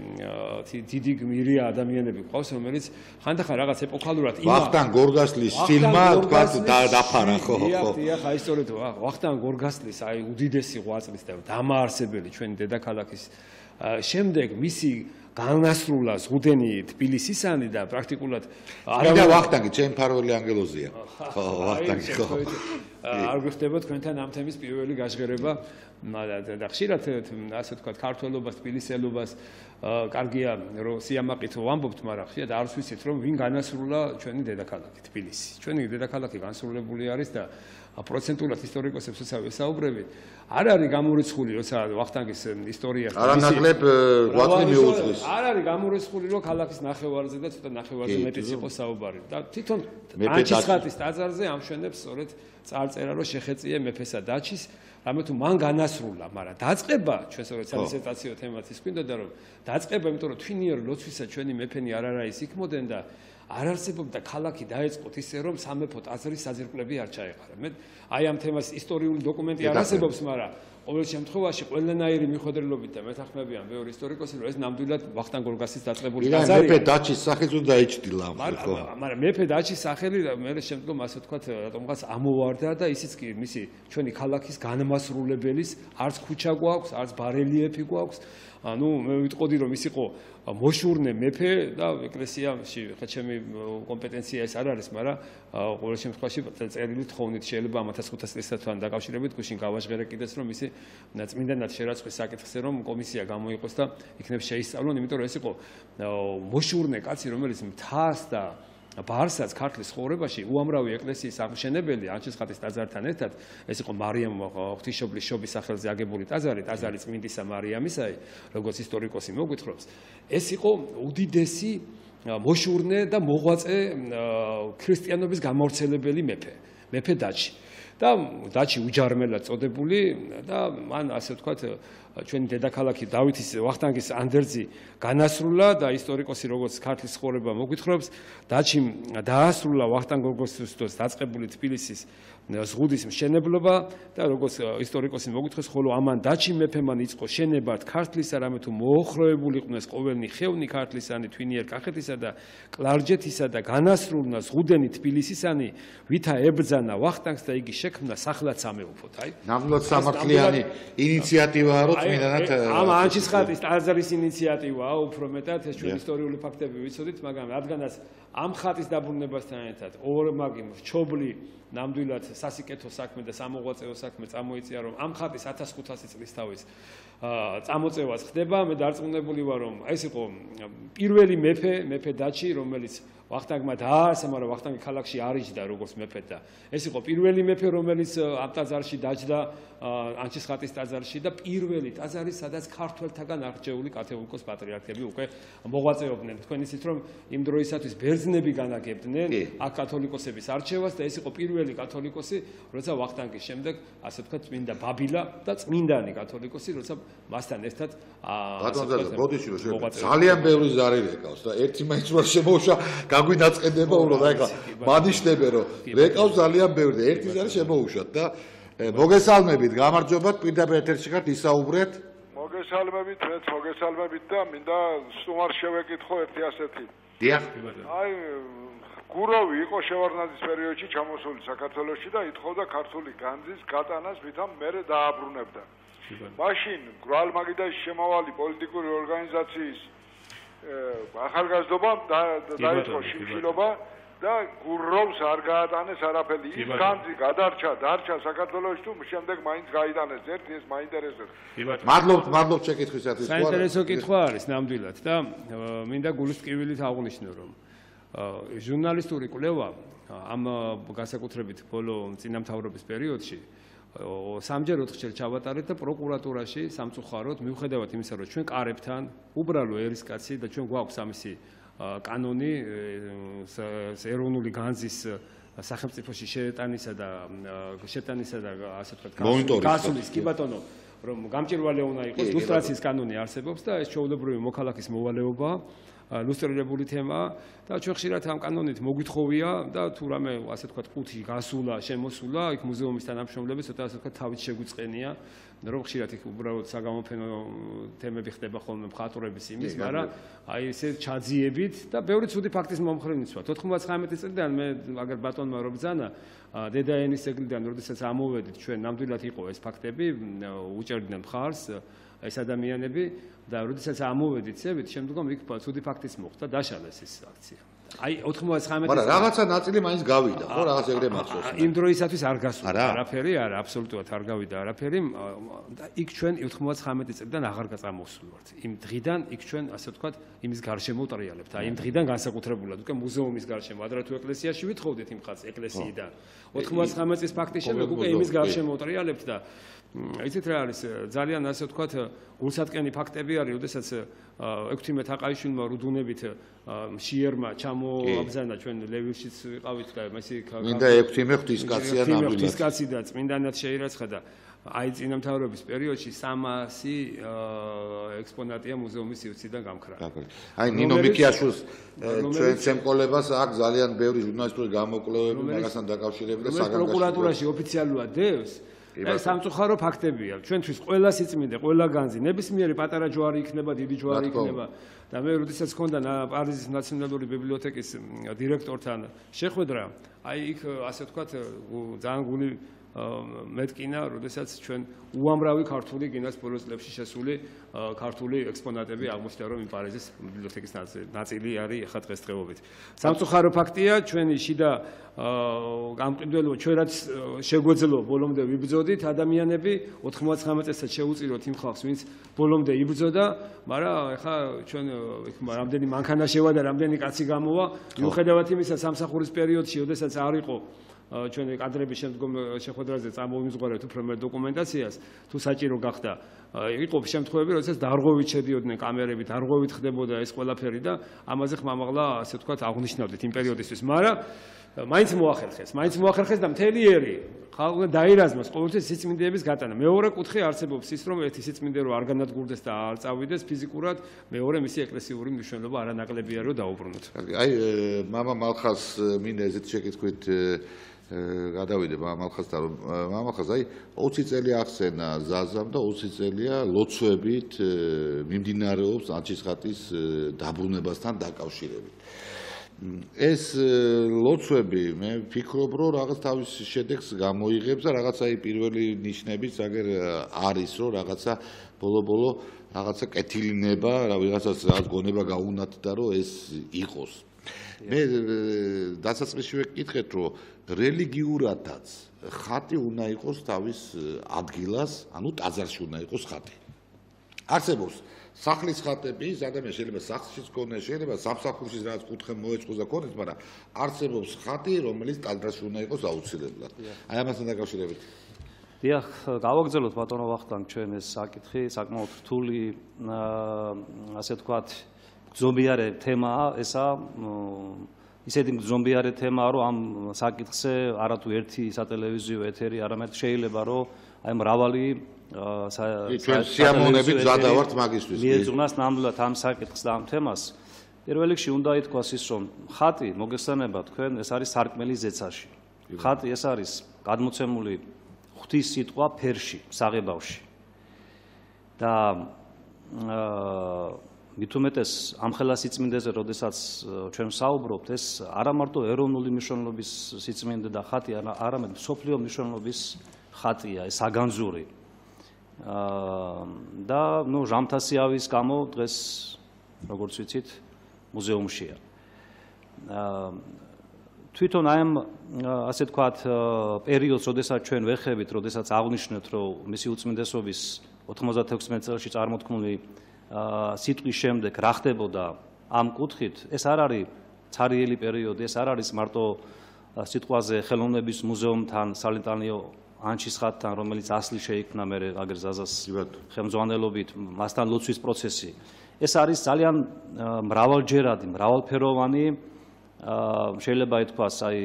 დიდი გმირია ადამიანები ყავს, რომელიც ხანდახან რაღაც ეპოქალურად ვახტანგ გორგასლის სტილმა თქვა დაფარა, ხო? დიახ, აი სწორედ ვახტანგ გორგასლის აი უდიდესი ღვაწლის და დამაარსებელი ჩვენი დედაქალაქის შემდეგ მისი განასრულა ზღუდენი თბილისისანი და პრაქტიკულად არა ვახტანგი, ჩემ ფარველი ანგელოზია. ხო, ვახტანგი, ხო. არ გვიხდება თქვენთან ამ თემის პირველი გაჟღერება და ხშირად ასე ვთქვათ, ქართველობას, თბილისელობას კარგია რომ სიამაყით ვამბობთ, მაგრამ ხშირად არ ვიცით რომ ვინ განასრულა ჩვენი დედაქალაქი თბილისი. ჩვენი დედაქალაქი განსრულებული არის და პროცენტულად ისტორიკოსებსაც ვესაუბრებით. არ არის გამორიცხული, როცა ვახტანგის ისტორია არანაკლებ ღვაწლი მიუძღვის. არ არის გამორიცხული, რომ ქალაქის ნახევარზე და ცოტა ნახევარზე მეტიც იყოს საუბარი. და თვითონ ანჩისხატის ტაძარზე ამშვენებს სწორედ წარწერა, რომ შეხეწიე მეფესა დაჩის, რამე თუ მან განასრულა, მაგრამ დაწყება ჩვენ სწორედ სადისერტაციო თემაც ის გვინდოდა, რომ დაწყება, იმიტომ რომ თვინიერ ლოცვისა ჩვენი მეფენი არ არის იქმოდენ და არ არსებობდა ქალაქი დაეწყოთ ისე რომ სამეფო ტაძრის საძირკვლები არ ჩაეყარა. მე აი ამ თემას ისტორიული დოკუმენტი არ არსებობს, მაგრამ ყოველ შემთხვევაში ყველანაირი მიხვედრილობით და მეთანხმებიან ბევრი ისტორიკოსი, რომ ეს ნამდვილად ვახტანგ გორგასლის დაწყებული ტაძარია. მეფე დაჩის სახელს უნდა დაიჭდილა, ხო? მაგრამ მეფე დაჩის სახელი მე შემდგომ ასე ვთქვათ, რატომღაც ამოვარდა და ისიც კი მისი ჩვენი ქალაქის განმასრულებელის არც ქუჩა გვაქვს, არც ბარელიეფი გვაქვს. ანუ მე ვიტყოდი რომ ის იყო მოშურნე მეფე და ეკლესიაში ხა ჩემი კომპეტენცია ეს არ არის, მაგრამ ყოველ შემთხვევაში წერილი თხოვნით შეიძლება 1500 წლისთან დაკავშირებით გუშინ გავაჟღერე კიდეც რომ ისი წმინდანად შერაცხვის საკითხზე რომ კომისია გამოიყოს და იქნებ შეისწავლონ, იმიტომ რომ ეს იყო მოშურნე კაცი, რომელიც მთას და ბარსაც ქართლის ცხოვრებაში უამრავი ეკლესიის აღმშენებელი ანჩისხატის ტაძართან ერთად ეს იყო მარიამ ღვთისმშობლის შობის სახელზე აგებული ტაძარი, ტაძარი წმინდისა მარიამისაი, როგორც ისტორიკოსი მოგვითხრობს. ეს იყო უდიდესი მოშურნე და მოღვაწე ქრისტიანობის გამავრცელებელი მეფე დაჩი. და დაჩი უჯარმელად წოდებული და მან ასე ვთქვათ ჩვენი დედაქალაქი დავითის ვახტანგის ანდერძი განასრულა და ისტორიკოსი როგორც ქართლის ცხოვრება მოგვითხრობს, დაჩიმ დაასრულა ვახტანგ გორგასლის დაწყებული თბილისის ზღუდის მშენებლობა და როგორც ისტორიკოსი მოგვითხრობს, ხოლო ამან დაჩიმ მეფემან იწყო შენებად ქართლისა, რამე თუ მოოხროებული იყვნენ ყოველნი ხევნი ქართლისანი, თვინიერ კახეთისა და კლარჯეთისა და განასრულნა ზღუდენი თბილისისანი, ვითა ებრძანა ვახტანგს და იგი შექმნა სახლად სამეუფოდ. აი, ნამდვილად სამართლიანი ინიციატივაა, რომ წმინდანად ამ ანჩისხატის ტაძრის ინიციატივაა უფრო მეტად, ეს ჩვენ ისტორიული ფაქტები ვიცოდით, მაგრამ რადგანაც ამ ხატის დაბრუნებასთან ერთად ორმაგი მრჩობლი ნამდვილად სასიკეთო საქმე და სამოღვაწეო საქმე წამოიწია, რომ ამ ხატის 1500 წლის თავის წამოწევაც ხდება. მე დარწმუნებული ვარ, რომ ეს იყო პირველი მეფე დაჩი, რომელიც ვახტანგმა დააარსა, მაგრამ ვახტანგი ქალაქში არიჯდა როგორც მეფე და ეს იყო პირველი მეფე, რომელიც ამ ტაძარში დაჯდა, ანჩისხატის ტაძარში და პირველი ტაძარი, სადაც ქართველთაგან არჩეული კათოლიკოს პატრიარქები უკვე მოღვაწეობდნენ. თქვენ იცით, რომ იმ დროისათვის ბერძნები განაგებდნენ აქ კათოლიკოსების არჩევას და ეს იყო პირველი კათოლიკოსი, როცა ვახტანგის შემდეგ, ასე ვთქვათ, წმინდა ბაბილა და წმინდანი კათოლიკოსი, როცა მასთან ერთად ძალიან ბევრი ზარი რეკავს და ერთი მაინც რო შემოუშვა გაგვინაწყედება უბრალოდ აი ხა მანიშნებე რომ რეკავს ძალიან ბევრი და ერთი ზარი შემოუშვათ და მოგესალმებით, გამარჯობათ, პირდაპირ ეთერში ხართ, ისაუბრეთ. მოგესალმებით, მეც მოგესალმებით და მინდა სტუმარს შევეკითხო ერთი ასეთი. დიახ. აი გუროვი იყო შევარდნაძის პერიოდში ჩამოსული საქართველოში და ითხოვდა ქართული განძის გატანას, ვითამ მერე დააბრუნებდა. მაშინ გრალმაგიდაში შემავალი პოლიტიკური ორგანიზაციის ახალგაზრდობამ დაიწყო შიმშილობა და გუროვს არ გაატანეს არაფერი. ის განძი დარჩა საქართველოში თუ შემდეგ მაინც გაიტანეს. ერთი ეს მაინტერესებს. მადლობთ შეკითხვისათვის. საინტერესო კითხვა არის ნამდვილად და მინდა გულის ტკივილით აღვნიშნო, რომ ჟურნალისტური კვლევა ამ განსაკუთრებით ბოლო წინამთავრობის პერიოდში სამჯერ 4-ჯერ ჩავატარეთ და პროკურატურაში სამწუხაროდ მიუხედავად იმისა, რომ ჩვენ კარებთან უბრალო ერისკაცი და ჩვენ გვაქვს ამისი კანონი ეროვნული განძის სახელმწიფოში შეტანისა და ასე ვთქვათ მონიტორინგის, კი ბატონო, რომ გამჭირვალე უნდა იყოს ლუსტრაციის კანონი არსებობს და ეს ჩვეულებრივი მოქალაქის მოვალეობაა. ლუსტრირებული თემაა და ჩვენ ხშირად ამ კანონით მოგვითხოვია და თუ რამე ასე ვთქვათ ყუთი გასულა, შემოსულა, იქ მუზეუმის თანამშრომლები ცოტა ასე ვთქვათ თავით შეგვიწყენია, რომ ხშირად იქ უბრალოდ საგამოფენო თემები ხდება ხოლმე მხატვრების იმის, მაგრამ აი ესე ჩაძიებით და ბევრი ცუდი ფაქტის მომხრენიც ვარ. 99 წლიდან მე აგერ ბატონმა რომ ბრძანა დედაენის ძეგლიდან როდესაც ამოვედით ჩვენ ნამდვილად იყო ეს ფაქტები, უჭერდნენ მხარს ეს ადამიანები და როდესაც ამოვედით წევით, შემდგომ იქ ცუდი ფაქტის მოხდა, დაშალეს ეს აქცია. აი 99 მაგრამ რაღაცა ნაწილი მაინც გავიდა, ხო, რაღაც ეგრე მახსოვს. იმ დროისათვის არ გასულა არაფერი, არა, აბსოლუტურად არ გავიდა არაფერი და იქ ჩვენ 99 წლიდან აღარ გაწამოსულვართ. იმ დღიდან იქ ჩვენ ასე ვთქვათ, იმის გარშემო ტრიალებთ. აი იმ დღიდან განსაკუთრებულად უკვე მუზეუმის გარშემო, ადრე თუ ეკლესიაში ვითხოვდით იმ ხაზს ეკლესიიდან. 99 წლის ფაქტის შემდეგ უკვე იმის გარშემო ტრიალებთ და იცით რა არის ძალიან ასე ვთქვათ გულსატკენი ფაქტები არის, როდესაც ექვთიმე თაყაიშვილმა რუდუნებით შიერმა ჩამოაბზანა ჩვენ ლევილშიც ვიყავით და მასი მინდა ექვთიმე ღვთისკაცია ნამდვილად. ღვთისკაცი და წმინდანად შეირაცხა და აი წინამთავრობის პერიოდში 300 ექსპონატია მუზეუმის სივრციდან გამქრალი. აი ნინო მიქიაშვილს ჩვენ შემკოლებას აქ ძალიან ბევრი ჟურნალისტური გამოკვლევები მაგასთან დაკავშირებით და საგანგაშო პროკურატურაში ოფიციალურად დევს. ეს სამწუხარო ფაქტებია. ჩვენთვის ყველა სიწმინდე, ყველა განძი, ნებისმიერი პატარა ჯვარი იქნება, დიდი ჯვარი იქნება და მე როდესაც მქონდა პარიზის ნაციონალური ბიბლიოთეკის დირექტორთან შეხვედრა, აი იქ ასე ვთქვათ ძალიან გული მეტკინა, როდესაც ჩვენ უამრავი ქართული გინას ბოლოს წლებში შესული ქართული ექსპონატები აღმოჩნდა, რომ იმ პარიზის ბიბლიოთეკის ნაწილი არის ახლა დღესდღეობით. სამწუხარო ფაქტია, ჩვენი შიდა გამყიდველობა, ჩვენ რაც შეგვეძლო ბოლომდე ვიბრძოდით, ადამიანები 99 წელსაც შეუწიროთ იმ ხალხს, ვინც ბოლომდე იბრძოდა, მაგრამ ახლა ჩვენ რამდენი მანქანა შევა და რამდენი კაცი გამოვა, მიუხედავად იმისა, სამსახურის პერიოდში, როდესაც არ იყო ჩვენი კადრების შემდგომ შეხვედრაზე წამოვიმსგვარებთ უფრო მეტ დოკუმენტაციას, თუ საჭირო გახდა, იყო შემთხვევები, როდესაც დარღვევით შედიოდნენ კამერები, დარღვევით ხდებოდა ეს ყველაფერი და ამაზე ხმამაღლა, ასე ვთქვათ, აღნიშნავდით იმ პერიოდისთვის, მაგრამ მაინც მოახერხეს და მთელი ერი ხალხმა დაირაზმოს ყოველთვის სიწმინდეების გატანა. მეორე კუთხე არსებობს ის, რომ ერთი სიწმინდე რო არ განადგურდეს და არ წავიდეს ფიზიკურად, მეორე მისი ეკლესიური მნიშვნელობა არანაკლები არის, რომ დაუბრუნოთ. აი მამა მალხაზ მინდა ესეთ შეკითხვით გადავიდე მალხაზთან, რომ მალხაზ აი 20 წელი ახსენა ზაზამ და 20 წელია ლოცვებით მიმდინარეობს ანჩისხატის დაბრუნებასთან დაკავშირებით. ეს ლოცვები მე ვფიქრობ, რომ რაღაც თავის შედეგს გამოიღებს და რაღაც აი პირველი ნიშნებიც აგერ არის, რომ რაღაცა ბოლო-ბოლო რაღაცა კეთილინება, რა ვიღაცას რაღაც გონება გაუნათდა, რომ ეს იყოს. მე დასაწყისშივე ვკითხეთ, რომ რელიგიურადაც ხატი უნდა იყოს თავის ადგილას, ანუ ტაძარში უნდა იყოს ხატი. არსებობს სახლის ხატები, ადამიანი შეიძლება სახლშიც ქონდეს, შეიძლება სამსახურშიც რაღაც კუთხე მოეწყოს და ქონდეს, მაგრამ არსებობს ხატი, რომელიც ტაძარში უნდა იყოს აუცილებლად. აი ამასთან დაკავშირებით. დიახ, გავაგრძელოთ ბატონო ვახტანგ ჩვენ ეს საკითხი, საკმაოდ რთული, ასე ვთქვათ, გზომბიარე თემაა, ესა ისეთი გზომბიარე თემაა, რომ ამ საკითხზე არათუ ერთი სატელევიზიო ეთერი, არამედ შეიძლება რომ აი მრავალი ჩვენ სიამოვნებით ვზადავართ მაგისთვის. მიეძღვნას ნამდვილად ამ საკითხს და ამ თემას. პირველ რიგში უნდა ითქვას ის, რომ ხატი მოგეხსენება თქვენ, ეს არის სარკმელი ზეცაში. ხატი ეს არის გადმოცემული ღვთის სიტყვა ფერში, საღებავში. და მით უმეტეს ამხელა სიწმინდეზე, როდესაც ჩვენ საუბრობთ, ეს არა მარტო ეროვნული მნიშვნელობის სიწმინდე და ხატი, არამედ მსოფლიო მნიშვნელობის ხატია, ეს საგანძური. და ნუ ჟამთასიავის გამო დღეს როგორც ვიცით მუზეუმშია. თვითონ აი ამ ასე ვთქვათ პერიოდს, როდესაც ჩვენ ვეხებით, როდესაც აღნიშნეთ, რომ მისი უწმინდესობის 96 წელში წარმოთქმული სიტყვის შემდეგ რა ხდებოდა ამ კუთხით, ეს არ არის ცარიელი პერიოდი, ეს არ არის მარტო სიტყვაზე ხელოვნების მუზეუმთან სალიტანიო ანჩისხატთან, რომელიც ასლი შეიქმნა მე აგერ ზაზას ხელმძღვანელობით, მასთან ლოცვის პროცესი. ეს არის ძალიან მრავალჯერადი, მრავალფეროვანი, შეიძლება ითქვას, აი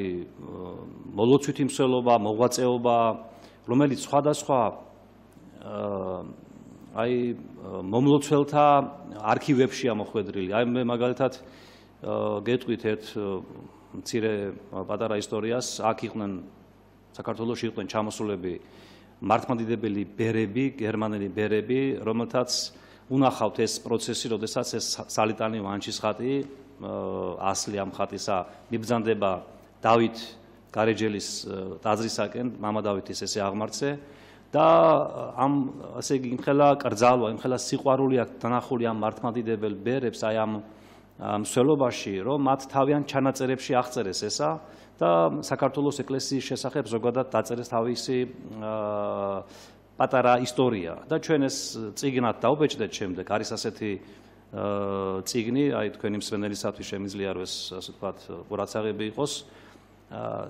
მოლოცვითი მსვლელობა, მოღვაწეობა, რომელიც სხვადასხვა მომლოცველთა არქივებშია მოხვედრილი. მე მაგალითად გეტყვით ერთ მცირე პატარა ისტორიას. აქ იყვნენ საქართველოში იყვნენ ჩამოსულები მართლმადიდებელი ბერები, გერმანელი ბერები, რომელთაც უნახავთ ეს პროცესი, როდესაც ეს სალიტანიო ანჩისხატი ასლი ამ ხატისა მიბრძანდება დავით გარეჯელის ტაძრისაკენ, მამა დავითის ესე აღმართზე და ამ ასე იგი იმხელა კრძალვა, იმხელა სიყვარული აქვს დანახული ამ მართლმადიდებელ ბერებს აი ამ მსვლელობაში, რომ მათ თავიანთ ჩანაწერებში აღწერეს ესა და საქართველოს ეკლესიის შესახებ ზოგადად დაწერეს თავისი პატარა ისტორია და ჩვენ ეს წიგნად დავბეჭდეთ შემდეგ. არის ასეთი წიგნი, აი თქვენი მსმენელისათვის შემიძლია რომ ეს ასე ვთქვათ ყურადსაღები იყოს.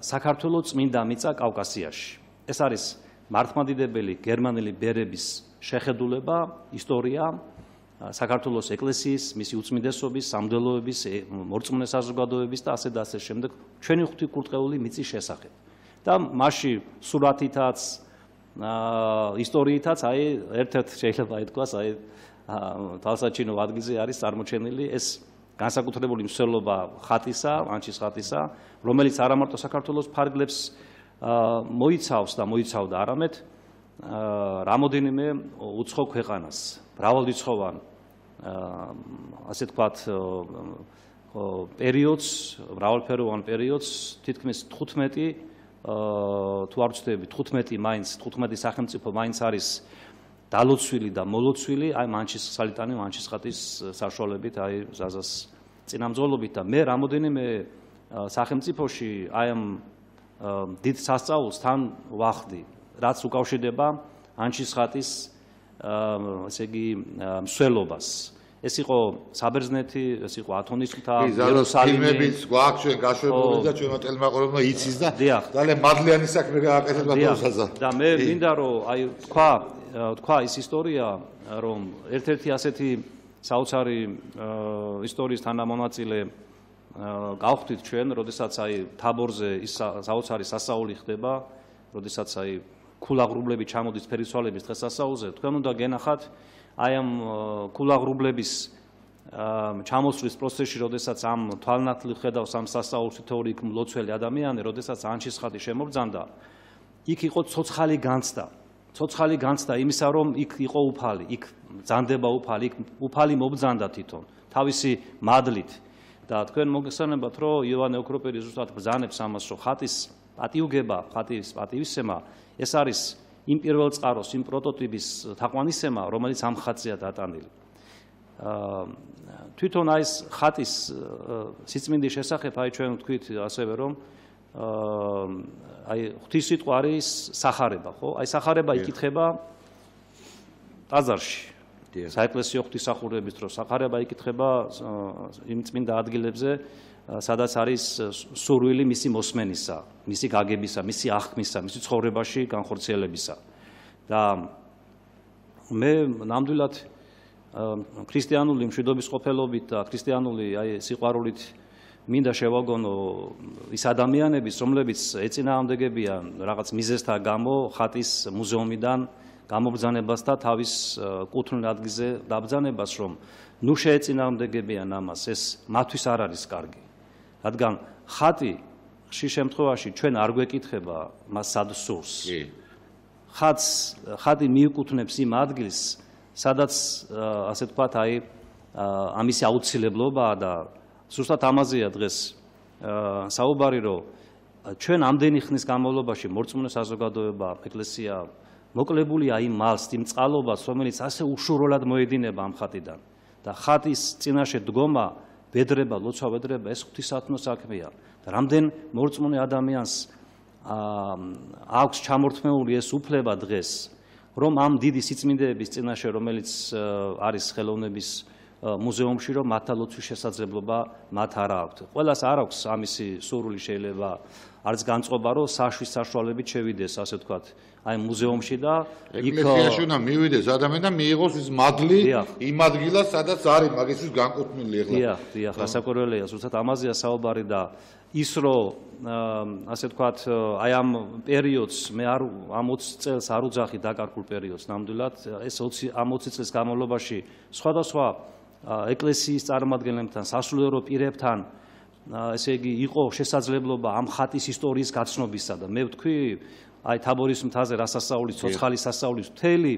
საქართველოს წმინდა მიწა კავკასიაში. ეს არის მართლმადიდებელი გერმანელი ბერების შეხედულება, ისტორია საქართველოს ეკლესიის, მისი უწმინდესობის, სამდელოების, მორწმუნე საზოგადოების და ასე და ასე შემდეგ ჩვენი ღვთისმსახურთმული მიწის შესახებ. და მასში სურათითაც, ისტორიითაც აი ერთ-ერთ შეიძლება ითქვას, აი თვალსაჩინო ადგილზე არის წარმოჩენილი ეს განსაკუთრებული მსვლელობა ხატისა, ანჩისხატისა, რომელიც არა მარტო საქართველოს ფარგლებს მოიცავს და მოიცავდა, არამედ რამოდენიმე უცხო ქვეყანას, მრავალრიცხოვან ასე თქვათ პერიოდს, მრავალფეროვან პერიოდს, თითქმის 15 თუ არ ვცდები 15 მაინც 15 სახელმწიფო მაინც არის დალოცვილი და მოლოცვილი აი სალიტანიო ანჩისხატის საშუალებით, აი ზაზას წინამძღოლობით და მე რამოდენიმე სახელმწიფოში აი ამ დიდ სასწაულს თან ვახდი, რაც უკავშირდება ანჩისხატის ესე იგი მსვლელობას. ეს იყო საბერძნეთი, ეს იყო ათონის მთა, იერუსალიმის გვაქვს ჩვენ გაშვებული და ჩვენმა ტელემაყურებელმა იცის და ძალიან მადლიანი საქმე გააკეთეთ ბატონო. და მე მინდა რომ აი თქვა ის ისტორია, რომ ერთ-ერთი ასეთი საოცარი ისტორიის თანამონაწილე გავხდით ჩვენ, როდესაც აი თაბორზე ის საოცარი სასაული ხდება, როდესაც აი ქულაღრუბლები ჩამოდის ფერისცვალების დღესასწაულზე, თქვენ უნდა გენახათ აი ამ ქულაღრუბლების ჩამოსვლის პროცესში, როდესაც ამ თვალნათლივ ხედავს ამ სასაულს თითოეული მლოცველი ადამიანი, როდესაც ანჩისხატი შემობრძანდა, იქ იყო ცოცხალი განცდა. ცოცხალი განცდა იმისა, რომ იქ იყო უფალი, იქ ბრძანდება უფალი, იქ უფალი მობრძანდა თვითონ თავისი მადლით. და თქვენ მოგესალმებათ, რომ იოანე ოქროპერი ზუსტად ბრძანებს ამას, რომ ხატის პატიუგება, ხატის პატივისცემა, ეს არის იმ პირველ წყაროს, იმ პროტოტიპის თაყვანისცემა, რომელიც ამ ხატზეა დატანილი. თვითონ აი ეს ხატის სიწმინდის შესახებ აი ჩვენ ვთქვით ასევე, რომ აი ღვთისმსახური არის სახარება, ხო? აი სახარება იკითხება ტაძარში. საეკლესიო ღვთისმსახურების დროს სახარება იკითხება იმ წმინდა ადგილებზე, სადაც არის სურვილი მისი მოსმენისა, მისი გაგებისა, მისი აღქმისა, მისი ცხოვრებაში განხორციელებისა. და მე ნამდვილად ქრისტიანული მშვიდობის ყოფილობით და ქრისტიანული აი სიყვარულით მინდა შევაგონო ის ადამიანების, რომლებიც ეწინააღმდეგებიან რაღაც მიზეზთა გამო ხატის მუზეუმიდან გამობრძანებას და თავის კუთვნილ ადგილზე დაბრძანებას, რომ ნუ შეეწინააღმდეგებიან ამას, ეს მათთვის არ არის კარგი. რადგან ხატი ხშირ შემთხვევაში ჩვენ არ გვეკითხება მას სად სურს. ხატი მიიკუთვნებს იმ ადგილს, სადაც ასე ვთქვათ, აი ამისი აუცილებლობაა და ზუსტად ამაზეა დღეს საუბარი, რომ ჩვენ ამდენი ხნის განმავლობაში მორწმუნე საზოგადოება, ეკლესია მოკლებულია იმ მალს, იმ წყალობას, რომელიც ასე უშურველად მოედინება ამ ხატიდან. და ხატის წინაშე დგომა, ბედრება, ლოცვა ბედრება, ეს ღვთისათნო საქმეა. და რამდენ მორწმუნე ადამიანს აქვს ჩამორთმეული ეს უფლება დღეს, რომ ამ დიდი სიწმინდეების წინაშე, რომელიც არის ხელოვნების მუზეუმში, რომ მათთა ლოცვის შესაძლებლობა მათ არ აქვთ. ყველას არ აქვს ამისი სურვილი, შეიძლება არც განწყობა, რომ საშვის საშუალებით შევიდეს, ასე ვთქვათ, აი მუზეუმში და იქ ეკლესიაში უნდა მივიდეს ადამიანი და მიიღოს ის მადლი იმ ადგილას, სადაც არის მაგისთვის განკუთვნილი ახლა. დიახ, გასაკვირველია, ზუსტად ამაზეა საუბარი და ის რომ ასე ვთქვათ, აი ამ პერიოდს მე არ ამ 20 წელს არ უძახი დაკარგულ პერიოდს, ნამდვილად ეს 20 წლის განმავლობაში სხვადასხვა ეკლესიის წარმომადგენლებთან, სასულიერო პირებთან ესე იგი იყო შესაძლებლობა ამ ხატის ისტორიის გაცნობისა და მე ვთქვი აი თაბორის მთაზე რასასწაულის, ცოცხალის სასწაულის მთელი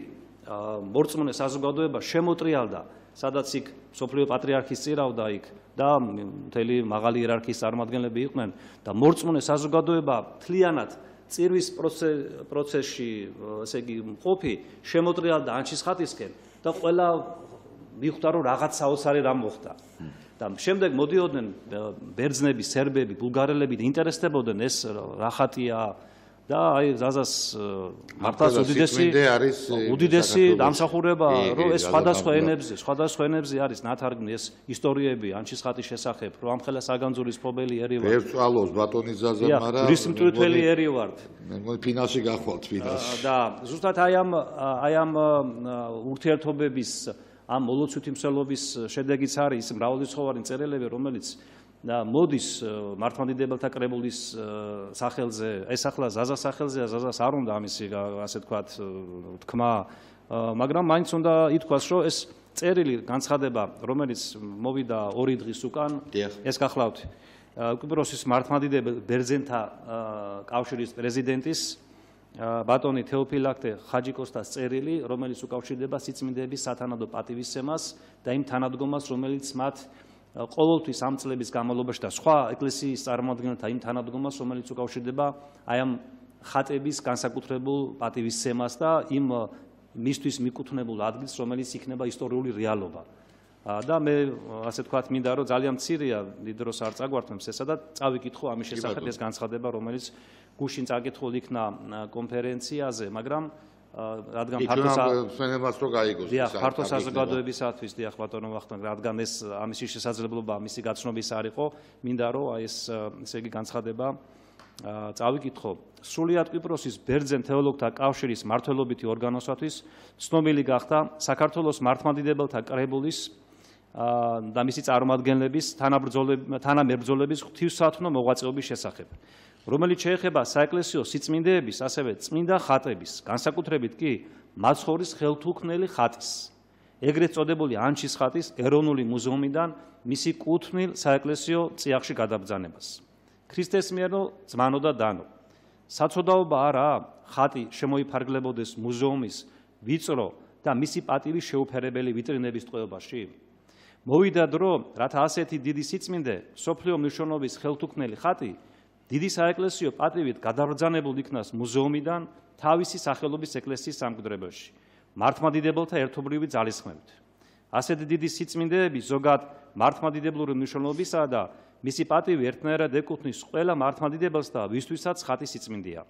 მორწმუნე საზოგადოება შემოტრიალდა, სადაც იქ სოფლიო პატრიარქის წირავდა იქ და მთელი მაღალი იერარქიის წარმომადგენლები იყვნენ და მორწმუნე საზოგადოება მთლიანად წირვის პროცესში ესე იგი მყოფი შემოტრიალდა ანჩისხატისკენ და ყველა მიხვდა რომ რაღაც საოცარი რამ მოხდა. და შემდეგ მოდიოდნენ ბერძნები, სერბები, ბულგარელები და ინტერესდებოდნენ ეს რა ხატია და აი ზაზას მართლაც უდიდესი დამსახურება რომ ეს სხვადასხვა ენებზე არის ნათარგმნი ეს ისტორიები ანჩისხატის შესახებ რომ ამ ხელა საგანძურის ფობელი ერი ვარ. ერთვალოს ბატონი ზაზა, მაგრამ გრის მტვირთველი ერი ვარ. მე მგონი ფინალში გახვალთ ფინალში. და ზუსტად აი ამ ურთიერთობების ამ მოლოცვითი მსვლელობის შედეგიც არის მრავალრიცხოვანი წერილები, რომელიც მოდის მართლმადიდებელთა კრებულის სახელზე, ეს ახლა ზაზას სახელზეა, ზაზას არ უნდა ამისი ასე ვთქვათ თქმა, მაგრამ მაინც უნდა ითქვას, რომ ეს წერილი განცხადება, რომელიც მოვიდა 2 დღის უკან, ეს გახლავთ კვიპროსის მართლმადიდებელ ბერძენთა კავშირის პრეზიდენტის ბატონი თეოფილაქტე ხაჯიკოსტას წერილი, რომელიც უკავშირდება სიწმინდეების სათანადო პატივისცემას და იმ თანადგომას, რომელიც მათ ყოველთვის ამ წლების განმავლობაში და სხვა ეკლესიის წარმომადგენელთა იმ თანადგომას, რომელიც უკავშირდება აი ამ ხატების განსაკუთრებულ პატივისცემას და იმ მისთვის მიკუთვნებულ ადგილს, რომელიც იქნება ისტორიული რეალობა. და მე ასე ვთქვათ, მინდა რომ ძალიან მცირეა, დიდ დროს არ წაგვართმევს ესა და წავიკითხო ამის შესახებ ეს განცხადება, რომელიც გუშინ წაკითხულ იქნა კონფერენციაზე, მაგრამ რადგან ფართო საზოგადოებისათვის დიახ ბატონო ვახტანგ, რადგან ეს ამისი შესაძლებლობა, ამისი გაცნობის არ იყო, მინდა რომ აი ეს ესე იგი განცხადება წავიკითხო. სრულიად კვიპროსის ბერძენ თეოლოგთა კავშირის მმართველობითი ორგანოსათვის ცნობილი გახდა საქართველოს მართლმადიდებელთა კრებულის და მისი წარმომადგენლების თანამებრძოლების ღვთივსათნო მოღვაწეობის შესახებ, რომელიც შეეხება საეკლესიო სიწმინდეების, ასევე წმინდა ხატების, განსაკუთრებით კი მაცხოვრის ხელთუქმნელი ხატის, ეგრეთ წოდებული ანჩისხატის ეროვნული მუზეუმიდან მისი კუთვნილ საეკლესიო წიაღში გადაბრძანებას. ქრისტესმიერო ძმანო და დანო, საცოდაობა არაა ხატი შემოიფარგლებოდეს მუზეუმის ვიწრო და მისი პატივის შეუფერებელი ვიტრინების ტყვეობაში? მოვიდა დრო, რათა ასეთი დიდი სიწმინდე, მსოფლიო მნიშვნელობის ხელთუქმნელი ხატი დიდი საეკლესიო პატივით გადაბრძანებულ იქნას მუზეუმიდან თავისი სახელობის ეკლესიის სამკვიდრებელში, მართლმადიდებელთა ერთობლივი ძალისხმევით. ასეთი დიდი სიწმინდეები ზოგად მართლმადიდებლური მნიშვნელობისაა და მისი პატივი ერთნაირად ეკუთვნის ყველა მართლმადიდებელს და ვისთვისაც ხატი სიწმინდეა.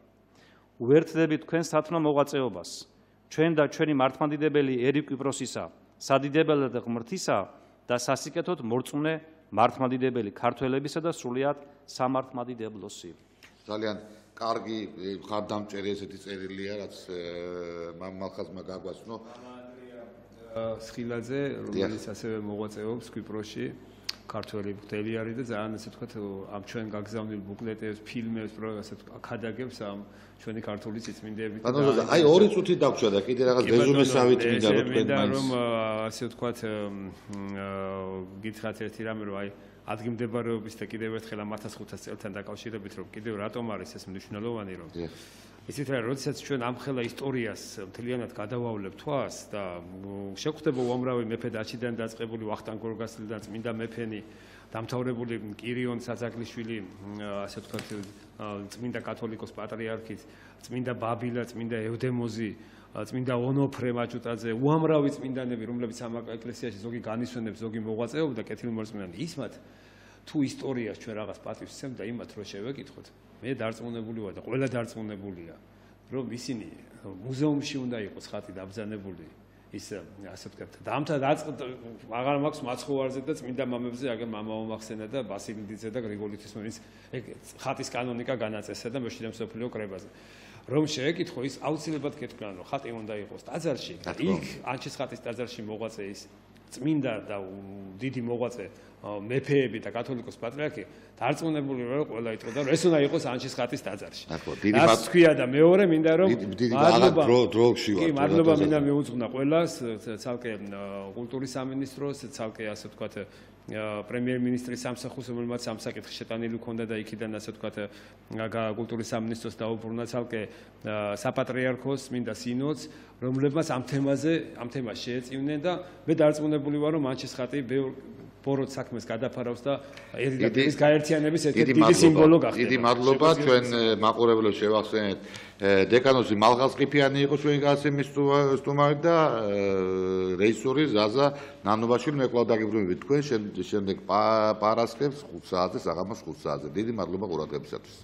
უერთდებით თქვენს სათნო მოღვაწეობას, ჩვენ და ჩვენი მართლმადიდებელი ერი კვიპროსისა, სადიდებელი და ღმრთისა და სასიკეთოდ მორწმუნე მართლმადიდებელი ქართველებისა და სრულიად სამართლმადიდებლოსი. ძალიან კარგი ხარდამჭერი ესეთი წერილია, რაც მალხაზმა გაგვაცნო. სხილაძე, რომელიც ასევე მოღვაწეობს კვიპროსში, ქართველი მთელი არის და ძალიან ასე ვთქვათ, ამ ჩვენ გაგზავნილ ბუკლეტებს, ფილმებს, ქადაგებს ამ ჩვენი ქართული სიწმინდეებით. აი 2 წუთი დაგვრჩა და კიდე რაღაც რეზუმესავით მინდა რომ თქვენ მაინც. რომ ასე ვთქვათ, გითხრათ ერთი რამე, რომ აი ადგილმდებარეობის და კიდევ ერთხელ ამ 1500 წელთან დაკავშირებით, რომ კიდევ რატომ არის ეს მნიშვნელოვანი, რომ ისეთ რა, როდესაც ჩვენ ამ ხელა ისტორიას მთლიანად გადავავლებთ თვას და შეგვხდება უამრავი მეფე დაჩიდან დაწყებული ვახტანგ გორგასლიდან წმინდა მეფენი დამთავრებული კირიონ საძაგლიშვილი, ასე ვთქვათ, წმინდა კათოლიკოს პატრიარქით, წმინდა ბაბილა, წმინდა ევდემოზი, წმინდა ონოფრე მაჭუტაძე, უამრავი წმინდანები, რომლებიც ამ ეკლესიაში ზოგი განისვენებს, ზოგი მოღვაწეობდა კეთილმორწმუნეები, ისმათ თუ ისტორიას ჩვენ რაღაც პატივს ვცემთ და იმათ რო შევეკითხოთ, მე დარწმუნებული ვარ და ყველა დარწმუნებულია, რომ ისინი მუზეუმში უნდა იყოს ხატი დაბრძანებული ის ასე ვთქვათ, დამთა აღარ მაქვს მაცხოვარზე და წმინდა მამებზე, აგერ მამა მომახსენა და ბასილიდიძე და გრიგოლი ღვთისმოდის ხატის კანონიკა განაწესა და მეშვიდე მსოფლიო კრებაზე. რომ შეეკითხო ის აუცილებლად გეტყვიან, რომ ხატი უნდა იყოს ტაძარში, იქ ანჩისხატის ტაძარში მოღვაწე ის წმინდა და დიდი მოღვაწე მეფეები და კათოლიკოს პატრიარქი დარწმუნებული ვარ, რომ ყველა იტყოდა, რომ ეს უნდა იყოს ანჩისხატის ტაძარში. რაც თქვია და მეორე მინდა რომ მადლობა მინდა მიუძღვნა ყველას, ცალკე კულტურის სამინისტროს, ცალკე ასე ვთქვათ პრემიერ-მინისტრის სამსახურს, რომელმაც ამ საკითხი შეტანილი ჰქონდა და იქიდან ასე ვთქვათ კულტურის სამინისტროს დაუბრუნა ცალკე საპატრიარქოს მინდა სინოდს, რომლებმაც ამ თემას შეეწინენ და მე დარწმუნებული ვარ, რომ ანჩისხატი ბოროტ საქმეს გადაფარავს და ერიდაის გაერთიანების ერთ-ერთი დიდი სიმბოლო გახდება. დიდი მადლობა, ჩვენ მაყურებლებს შევახსენეთ დეკანოზი მალხაზი ყიფიანი იყო ჩვენი გადაცემის სტუმარი და რეჟისორი ზაზა ნანობაშვილი. მე კვლავ დაგიბრუნებით თქვენ შემდეგ პარასკევს 5 საათზე, საღამოს 5 საათზე. დიდი მადლობა ყურადღებისათვის.